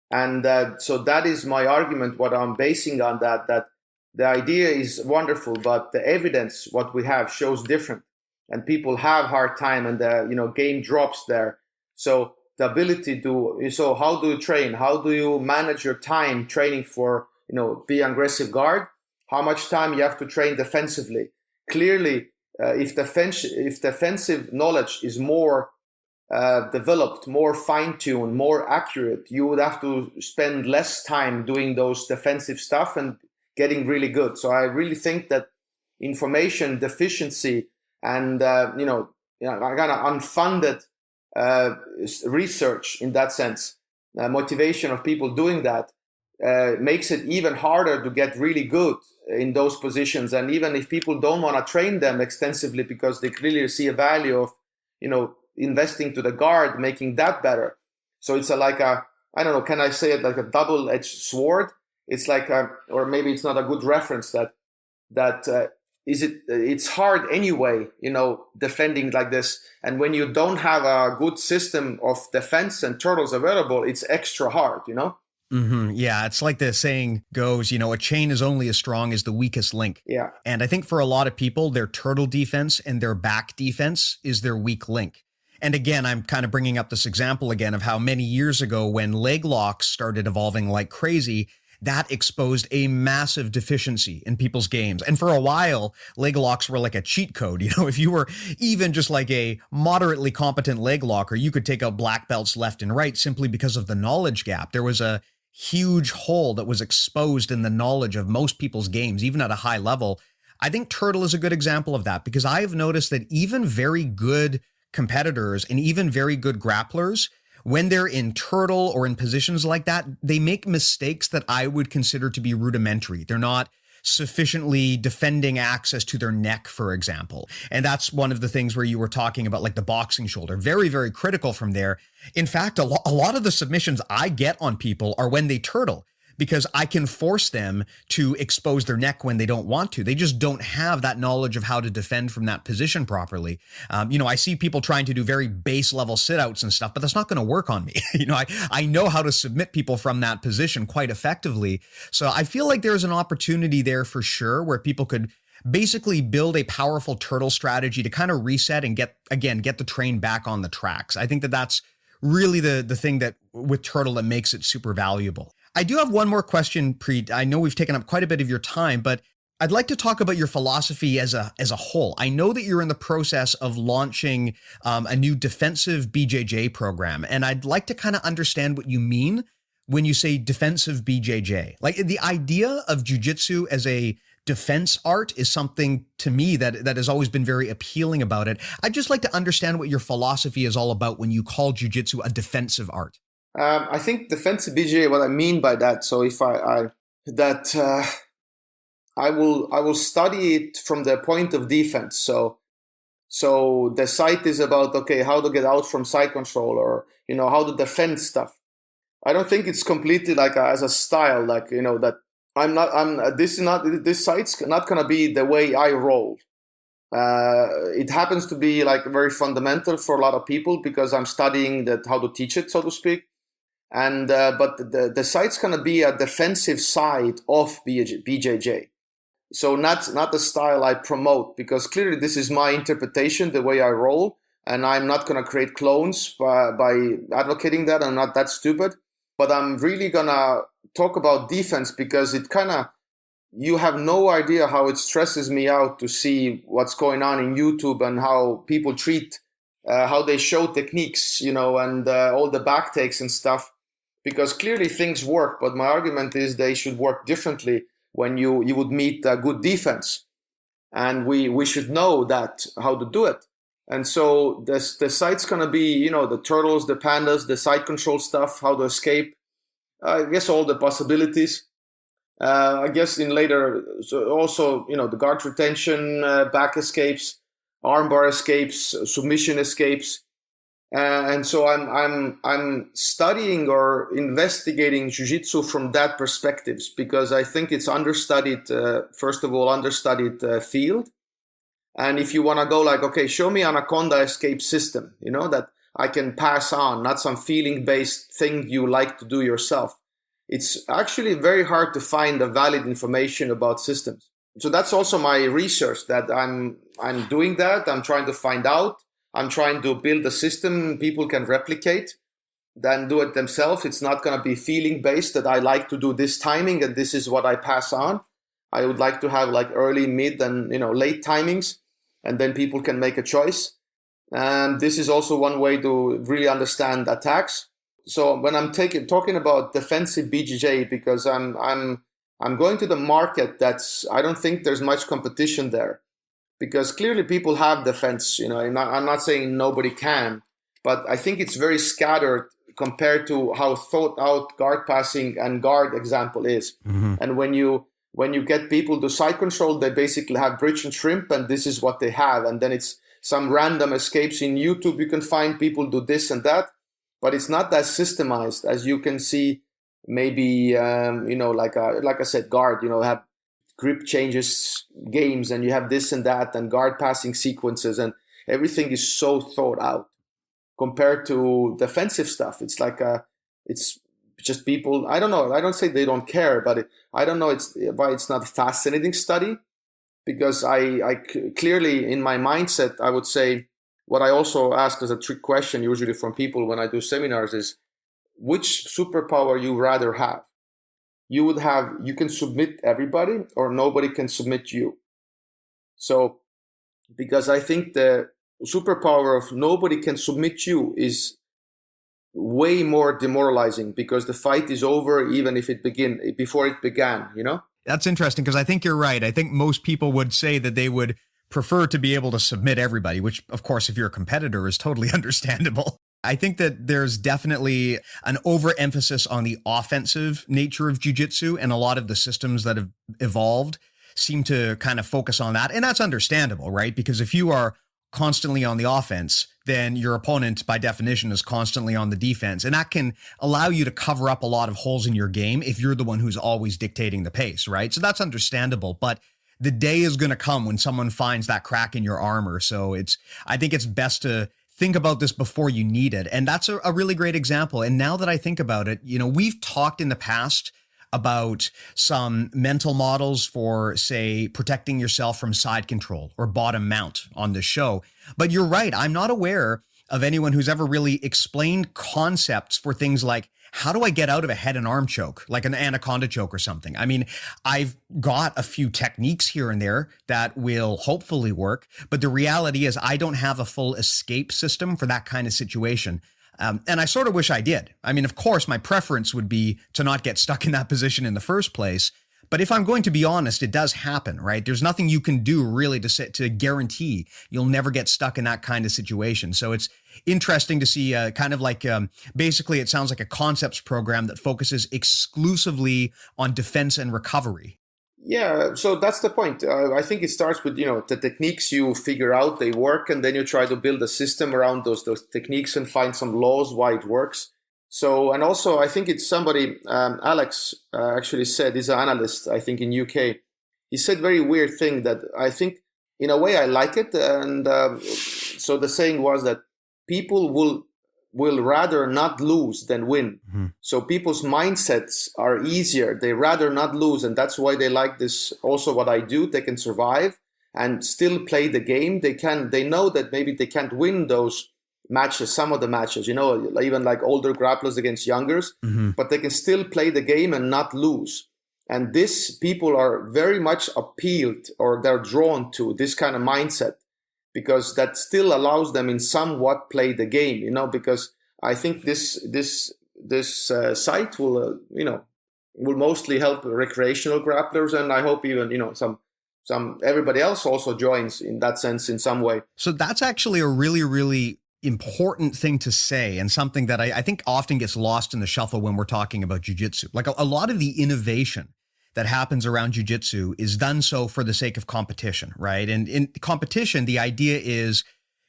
And so that is my argument, what I'm basing on that the idea is wonderful, but the evidence, what we have, shows different. And people have hard time, and the game drops there. So the ability so how do you train? How do you manage your time training for, be aggressive guard? How much time you have to train defensively? Clearly, if defensive knowledge is more developed, more fine-tuned, more accurate, you would have to spend less time doing those defensive stuff and getting really good. So I really think that information deficiency and kind of unfunded research in that sense, motivation of people doing that makes it even harder to get really good in those positions. And even if people don't want to train them extensively because they clearly see a value of investing to the guard, making that better. So it's like a, I don't know, can I say it, like a double-edged sword? It's like or maybe it's not a good reference, it's hard anyway, defending like this. And when you don't have a good system of defense and turtles available, it's extra hard, Mm-hmm. Yeah, it's like the saying goes, a chain is only as strong as the weakest link. Yeah. And I think for a lot of people, their turtle defense and their back defense is their weak link. And again, I'm kind of bringing up this example again of how many years ago when leg locks started evolving like crazy, that exposed a massive deficiency in people's games. And for a while, leg locks were like a cheat code. If you were even just like a moderately competent leg locker, you could take out black belts left and right simply because of the knowledge gap. There was a huge hole that was exposed in the knowledge of most people's games, even at a high level. I think turtle is a good example of that, because I've noticed that even very good competitors and even very good grapplers, when they're in turtle or in positions like that, they make mistakes that I would consider to be rudimentary. They're not sufficiently defending access to their neck, for example. And that's one of the things where you were talking about, like the boxing shoulder. Very, very critical from there. In fact, a lot of the submissions I get on people are when they turtle, because I can force them to expose their neck when they don't want to. They just don't have that knowledge of how to defend from that position properly. I see people trying to do very base level sit outs and stuff, but that's not going to work on me. I know how to submit people from that position quite effectively. So I feel like there's an opportunity there for sure, where people could basically build a powerful turtle strategy to kind of reset and get the train back on the tracks. I think that that's really the thing that with turtle that makes it super valuable. I do have one more question, Priit. I know we've taken up quite a bit of your time, but I'd like to talk about your philosophy as a whole. I know that you're in the process of launching a new defensive BJJ program, and I'd like to kind of understand what you mean when you say defensive BJJ. Like the idea of jiu-jitsu as a defense art is something to me that has always been very appealing about it. I'd just like to understand what your philosophy is all about when you call jiu-jitsu a defensive art. I think defensive BJJ, what I mean by that, so if I will study it from the point of defense. So the site is about, okay, how to get out from side control, or, how to defend stuff. I don't think it's completely like as a style, like, that this site's not going to be the way I roll. It happens to be like very fundamental for a lot of people because I'm studying how to teach it, so to speak. And but the site's going to be a defensive side of BJJ. So not the style I promote, because clearly this is my interpretation, the way I roll, and I'm not going to create clones by advocating that. I'm not that stupid, but I'm really going to talk about defense because you have no idea how it stresses me out to see what's going on in YouTube and how people treat, how they show techniques, and all the back takes and stuff, because clearly things work, but my argument is they should work differently when you would meet a good defense. And we should know that, how to do it. And so the site's going to be, the turtles, the pandas, the side control stuff, how to escape, I guess all the possibilities. I guess in later, so also, the guard retention, back escapes, armbar escapes, submission escapes. And so I'm studying or investigating jiu-jitsu from that perspective, because I think it's understudied, first of all, understudied field. And if you want to go like, okay, show me anaconda escape system, that I can pass on, not some feeling-based thing you like to do yourself. It's actually very hard to find a valid information about systems. So that's also my research, that I'm doing that. I'm trying to find out. I'm trying to build a system people can replicate, then do it themselves. It's not going to be feeling based that I like to do this timing and this is what I pass on. I would like to have like early, mid, and late timings, and then people can make a choice. And this is also one way to really understand attacks. So when I'm talking about defensive BJJ, because I'm going to the market I don't think there's much competition there. Because clearly people have defense, I'm not saying nobody can, but I think it's very scattered compared to how thought out guard passing and guard example is. Mm-hmm. And when you get people to side control, they basically have bridge and shrimp, and this is what they have. And then it's some random escapes in YouTube. You can find people do this and that, but it's not that systemized as you can see. Maybe like I said, guard, have grip changes games, and you have this and that, and guard passing sequences, and everything is so thought out compared to defensive stuff. It's like it's just people, I don't know, I don't say they don't care, but I don't know why it's not a fascinating study, because I clearly in my mindset, I would say what I also ask as a trick question usually from people when I do seminars is, which superpower you rather have? You can submit everybody, or nobody can submit you. So, because I think the superpower of nobody can submit you is way more demoralizing, because the fight is over even if before it began, That's interesting, because I think you're right. I think most people would say that they would prefer to be able to submit everybody, which of course, if you're a competitor, is totally understandable. I think that there's definitely an overemphasis on the offensive nature of jiu-jitsu, and a lot of the systems that have evolved seem to kind of focus on that. And that's understandable, right? Because if you are constantly on the offense, then your opponent by definition is constantly on the defense. And that can allow you to cover up a lot of holes in your game if you're the one who's always dictating the pace, right? So that's understandable. But the day is going to come when someone finds that crack in your armor. So I think it's best to think about this before you need it. And that's a really great example. And now that I think about it, we've talked in the past about some mental models for, say, protecting yourself from side control or bottom mount on the show. But you're right. I'm not aware of anyone who's ever really explained concepts for things like, how do I get out of a head and arm choke, like an anaconda choke or something? I mean, I've got a few techniques here and there that will hopefully work, but the reality is I don't have a full escape system for that kind of situation. And I sort of wish I did. I mean, of course, my preference would be to not get stuck in that position in the first place, But if I'm going to be honest, it does happen, right? There's nothing you can do really to guarantee you'll never get stuck in that kind of situation. So it's interesting to see kind of like basically it sounds like a concepts program that focuses exclusively on defense and recovery. Yeah, so that's the point. I think it starts with, the techniques you figure out, they work, and then you try to build a system around those techniques and find some laws why it works. So, and also I think it's somebody, Alex actually said, he's an analyst, I think in UK. He said very weird thing that I think in a way I like it. And so the saying was that people will rather not lose than win. Mm-hmm. So people's mindsets are easier. They rather not lose. And that's why they like this. Also what I do, they can survive and still play the game. They know that maybe they can't win those matches, some of the matches, even like older grapplers against youngers, mm-hmm. but they can still play the game and not lose. And this people are very much appealed, or they're drawn to this kind of mindset, because that still allows them in somewhat play the game, because I think this site will, will mostly help recreational grapplers. And I hope even, some everybody else also joins in that sense in some way. So that's actually a really, really important thing to say, and something that I think often gets lost in the shuffle when we're talking about jiu-jitsu. Like a lot of the innovation that happens around jiu-jitsu is done so for the sake of competition, right? And in competition, the idea is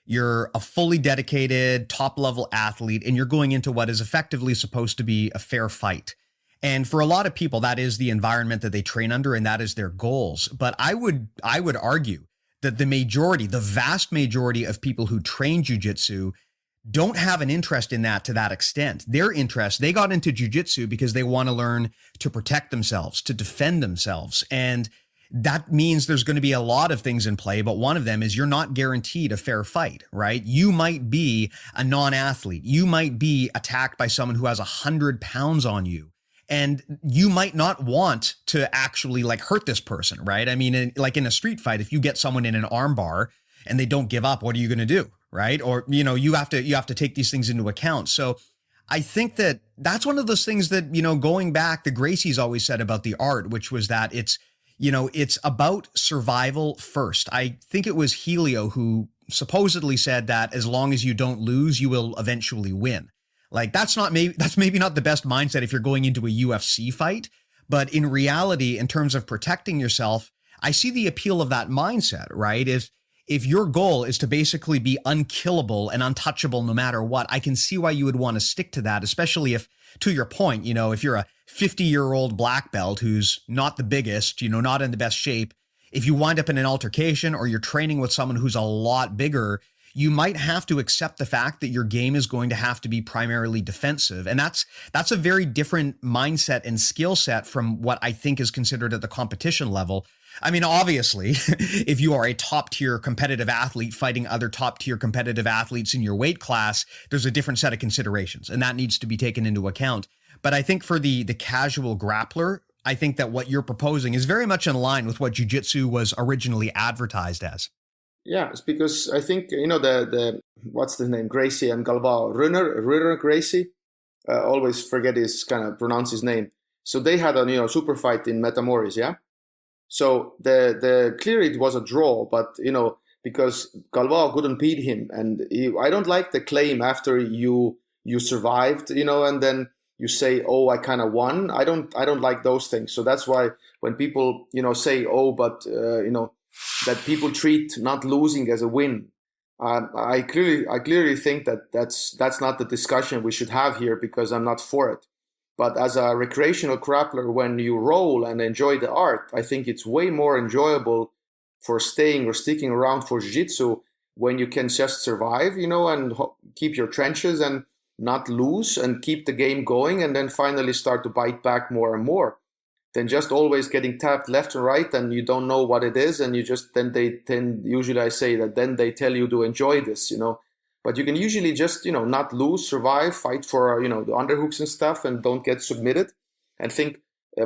you're a fully dedicated top-level athlete and you're going into what is effectively supposed to be a fair fight. And for a lot of people, that is the environment that they train under and that is their goals. But I would argue that the vast majority of people who train jiu-jitsu don't have an interest in that to that extent. Their interest, they got into jiu-jitsu because they want to learn to protect themselves, to defend themselves. And that means there's going to be a lot of things in play, but one of them is you're not guaranteed a fair fight, right? You might be a non-athlete. You might be attacked by someone who has 100 pounds on you. And you might not want to actually hurt this person, right? I mean, in a street fight, if you get someone in an arm bar and they don't give up, what are you going to do? Right. Or, you have to take these things into account. So I think that that's one of those things that, going back, the Gracies always said about the art, which was that it's about survival first. I think it was Helio who supposedly said that as long as you don't lose, you will eventually win. That's maybe not the best mindset if you're going into a UFC fight, but in reality, in terms of protecting yourself, I see the appeal of that mindset, right? If your goal is to basically be unkillable and untouchable no matter what, I can see why you would want to stick to that, especially if, to your point, if you're a 50-year-old black belt who's not the biggest, not in the best shape, if you wind up in an altercation or you're training with someone who's a lot bigger, you might have to accept the fact that your game is going to have to be primarily defensive. And that's a very different mindset and skill set from what I think is considered at the competition level. I mean, obviously, if you are a top-tier competitive athlete fighting other top-tier competitive athletes in your weight class, there's a different set of considerations, and that needs to be taken into account. But I think for the casual grappler, I think that what you're proposing is very much in line with what jiu-jitsu was originally advertised as. Yeah, it's because I think, the what's the name, Gracie and Galbao, Runer Gracie, always forget pronounce his name. So they had a, super fight in Metamoris, yeah? So clearly it was a draw, but because Galbao couldn't beat him, and I don't like the claim after you survived, and then you say, oh, I kind of won. I don't like those things. So that's why when people say, oh, but that people treat not losing as a win, I clearly think that that's not the discussion we should have here, because I'm not for it. But as a recreational grappler, when you roll and enjoy the art, I think it's way more enjoyable for staying or sticking around for jiu-jitsu when you can just survive, and keep your trenches and not lose and keep the game going, and then finally start to bite back more and more, than just always getting tapped left and right and you don't know what it is, and you just usually I say that then they tell you to enjoy this, But you can usually just, not lose, survive, fight for, the underhooks and stuff, and don't get submitted. And think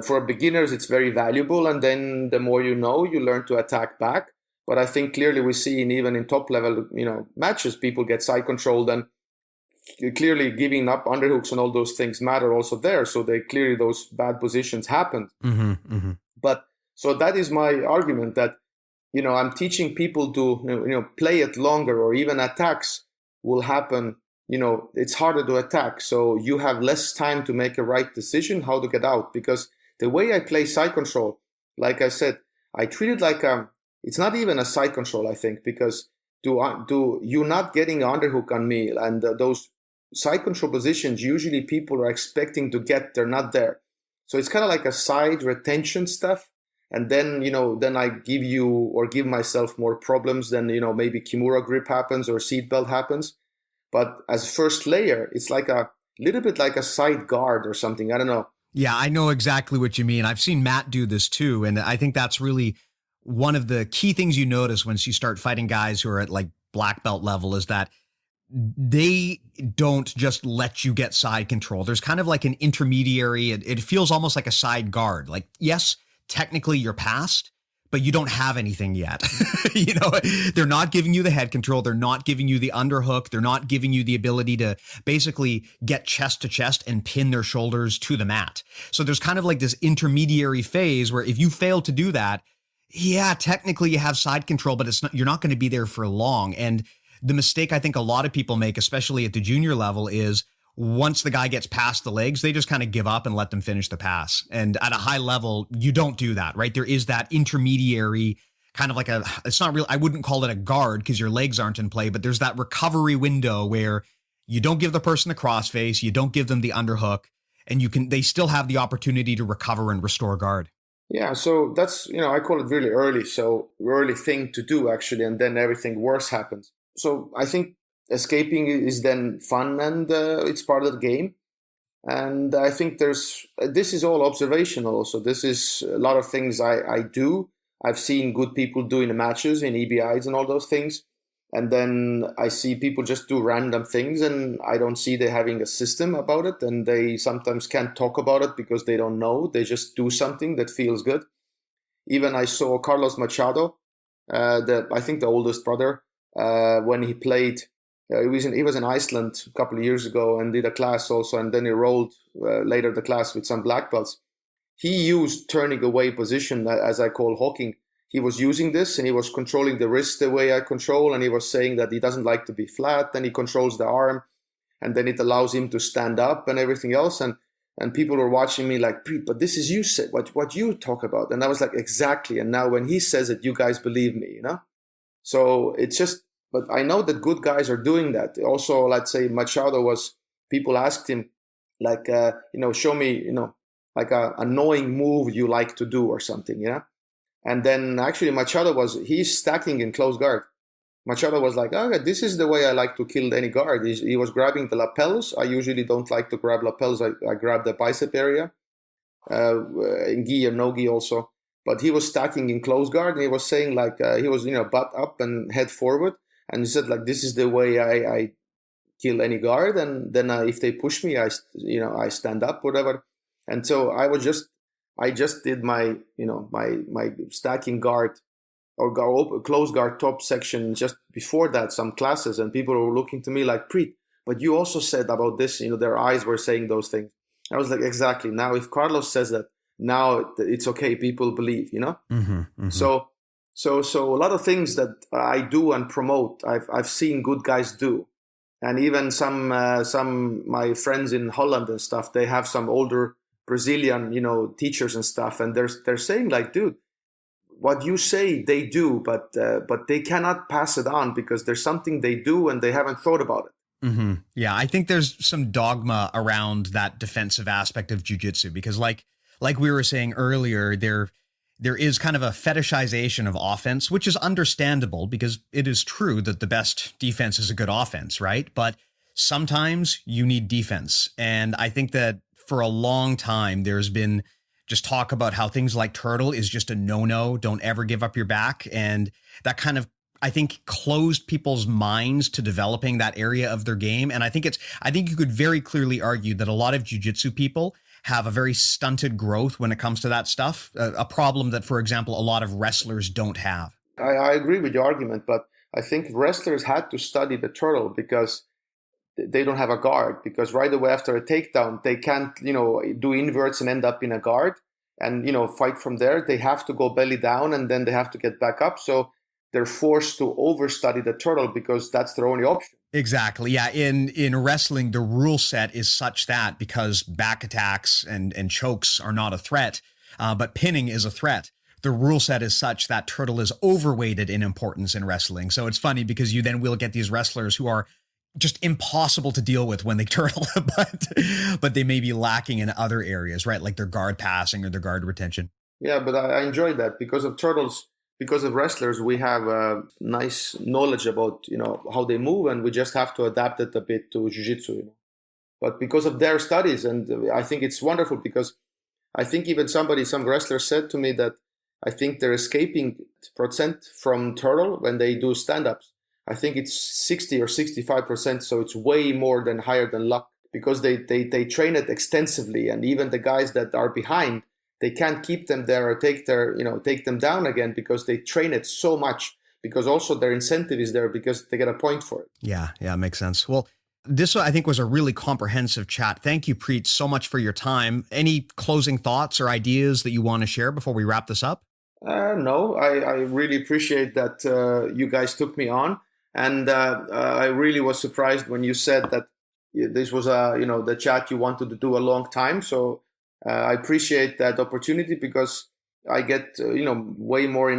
for beginners, it's very valuable. And then the more you learn to attack back. But I think clearly we see even in top level, matches, people get side controlled, and clearly giving up underhooks and all those things matter also there. So those bad positions happened. Mm-hmm, mm-hmm. But so that is my argument, that, I'm teaching people to, play it longer, or even attacks will happen. It's harder to attack. So you have less time to make a right decision how to get out, because the way I play side control, like I said, I treat it like it's not even a side control, I think, because you're not getting an underhook on me, and those side control positions, usually people are expecting to get, they're not there. So it's kind of like a side retention stuff. And then, then I give myself more problems. Then, maybe Kimura grip happens or seatbelt happens. But as first layer, it's like a little bit like a side guard or something. I don't know. Yeah, I know exactly what you mean. I've seen Matt do this too. And I think that's really one of the key things you notice once you start fighting guys who are at like black belt level, is that they don't just let you get side control. There's kind of like an intermediary. It feels almost like a side guard. Like, yes, technically you're past, but you don't have anything yet. They're not giving you the head control. They're not giving you the underhook. They're not giving you the ability to basically get chest to chest and pin their shoulders to the mat. So there's kind of like this intermediary phase where if you fail to do that, yeah, technically you have side control, but you're not going to be there for long. And the mistake I think a lot of people make, especially at the junior level, is once the guy gets past the legs, they just kind of give up and let them finish the pass. And at a high level, you don't do that, right? There is that intermediary kind of like it's not real. I wouldn't call it a guard because your legs aren't in play, but there's that recovery window where you don't give the person the crossface, you don't give them the underhook, and they still have the opportunity to recover and restore guard. Yeah, so that's, I call it really early. So early thing to do actually, and then everything worse happens. So I think escaping is then fun, and it's part of the game. And I think this is all observational also. This is a lot of things I do. I've seen good people do in the matches, in EBIs and all those things. And then I see people just do random things, and I don't see they having a system about it. And they sometimes can't talk about it because they don't know. They just do something that feels good. Even I saw Carlos Machado, I think the oldest brother, when he played, he was in Iceland a couple of years ago and did a class also, and then he rolled later the class with some black belts. He used turning away position, as I call hawking. He was using this, and he was controlling the wrist the way I control, and he was saying that he doesn't like to be flat, and he controls the arm, and then it allows him to stand up and everything else. And people were watching me like, Priit, but this is you said what you talk about. And I was like, exactly. And now when he says it, you guys believe me, So it's just, but I know that good guys are doing that. Also, let's say Machado people asked him, like, show me, like a annoying move you like to do or something, And then actually Machado he's stacking in close guard. Machado was like, okay, this is the way I like to kill any guard. He was grabbing the lapels. I usually don't like to grab lapels. I grab the bicep area, in gi and no gi also. But he was stacking in close guard, and he was saying like, he was, butt up and head forward. And he said like, this is the way I kill any guard. And then if they push me, I stand up, whatever. And so I just did my stacking guard or close guard top section just before that, some classes, and people were looking to me like, Priit, but you also said about this, their eyes were saying those things. I was like, exactly. Now, if Carlos says that, now it's okay. People believe, Mm-hmm, mm-hmm. So a lot of things that I do and promote, I've seen good guys do. And even some my friends in Holland and stuff, they have some older Brazilian, teachers and stuff. And they're saying like, dude, what you say they do, but they cannot pass it on because there's something they do and they haven't thought about it. Mm-hmm. Yeah, I think there's some dogma around that defensive aspect of jiu-jitsu because like we were saying earlier, there is kind of a fetishization of offense, which is understandable because it is true that the best defense is a good offense, right? But sometimes you need defense. And I think that for a long time, there's been just talk about how things like turtle is just a no-no. Don't ever give up your back. And that kind of, I think, closed people's minds to developing that area of their game. And I think you could very clearly argue that a lot of jiu-jitsu people have a very stunted growth when it comes to that stuff. A problem that, for example, a lot of wrestlers don't have. I agree with your argument, but I think wrestlers had to study the turtle because they don't have a guard, because right away after a takedown, they can't, do inverts and end up in a guard. and fight from there. They have to go belly down, and then they have to get back up. So they're forced to overstudy the turtle because that's their only option. Exactly. Yeah. In wrestling, the rule set is such that because back attacks and chokes are not a threat, but pinning is a threat. The rule set is such that turtle is overweighted in importance in wrestling. So it's funny because you then will get these wrestlers who are just impossible to deal with when they turtle, but they may be lacking in other areas, right? Like their guard passing or their guard retention. Yeah, but I enjoy that because of turtles. Because of wrestlers, we have nice knowledge about how they move, and we just have to adapt it a bit to jiu-jitsu. But because of their studies, and I think it's wonderful because I think even some wrestler said to me that I think their escaping percent from turtle when they do stand-ups, I think it's 60 or 65%. So it's way more than higher than luck because they train it extensively, and even the guys that are behind, they can't keep them there or take them down again because they train it so much, because also their incentive is there because they get a point for it. Yeah, makes sense. Well, this I think was a really comprehensive chat. Thank you, Priit, so much for your time. Any closing thoughts or ideas that you want to share before we wrap this up? No, I really appreciate that you guys took me on. And I really was surprised when you said that this was the chat you wanted to do a long time. So I appreciate that opportunity because I get way more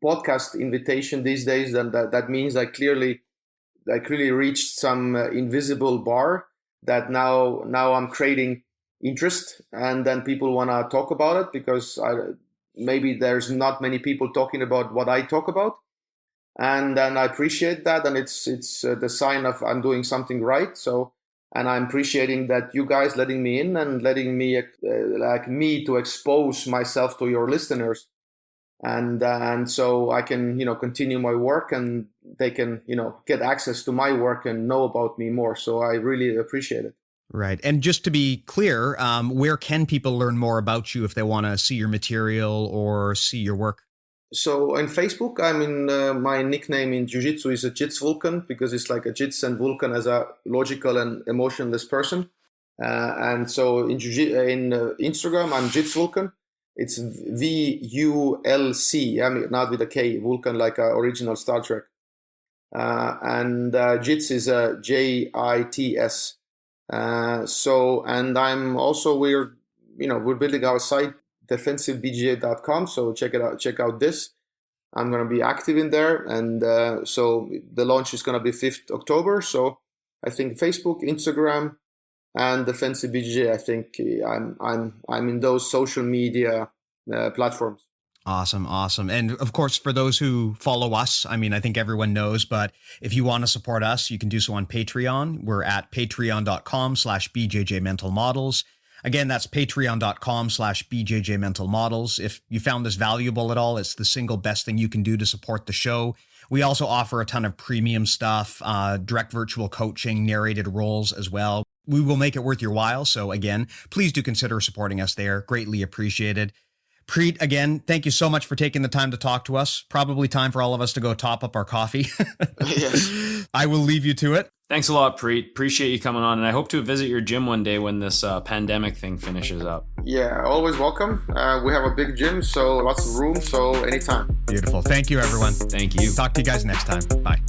podcast invitation these days than that. That means I clearly reached some invisible bar that now I'm creating interest, and then people want to talk about it because maybe there's not many people talking about what I talk about, and then I appreciate that, and it's the sign of I'm doing something right. So. And I'm appreciating that you guys letting me in and letting me to expose myself to your listeners, and so I can continue my work, and they can get access to my work and know about me more. So I really appreciate it. Right. And just to be clear, where can people learn more about you if they want to see your material or see your work? So in Facebook, I'm in my nickname in Jiu-Jitsu is a Jits Vulcan because it's like a Jits and Vulcan as a logical and emotionless person. And so in Instagram, I'm Jits Vulcan. It's VULC, not with a K, Vulcan like a original Star Trek. And Jits is a JITS. And I'm also, we're building our site, defensivebjj.com. So check out this. I'm going to be active in there. And so the launch is going to be 5th October. So I think Facebook, Instagram, and Defensive BJJ, I think I'm in those social media platforms. Awesome. And of course, for those who follow us, I think everyone knows, but if you want to support us, you can do so on Patreon. We're at patreon.com/BJJ Mental Models. Again, that's patreon.com/BJJ Mental Models. If you found this valuable at all, it's the single best thing you can do to support the show. We also offer a ton of premium stuff, direct virtual coaching, narrated roles as well. We will make it worth your while. So again, please do consider supporting us there. Greatly appreciated. Priit, again, thank you so much for taking the time to talk to us. Probably time for all of us to go top up our coffee. Yes. I will leave you to it. Thanks a lot, Priit. Appreciate you coming on. And I hope to visit your gym one day when this pandemic thing finishes up. Yeah, always welcome. We have a big gym, so lots of room. So anytime. Beautiful. Thank you, everyone. Thank you. Talk to you guys next time. Bye.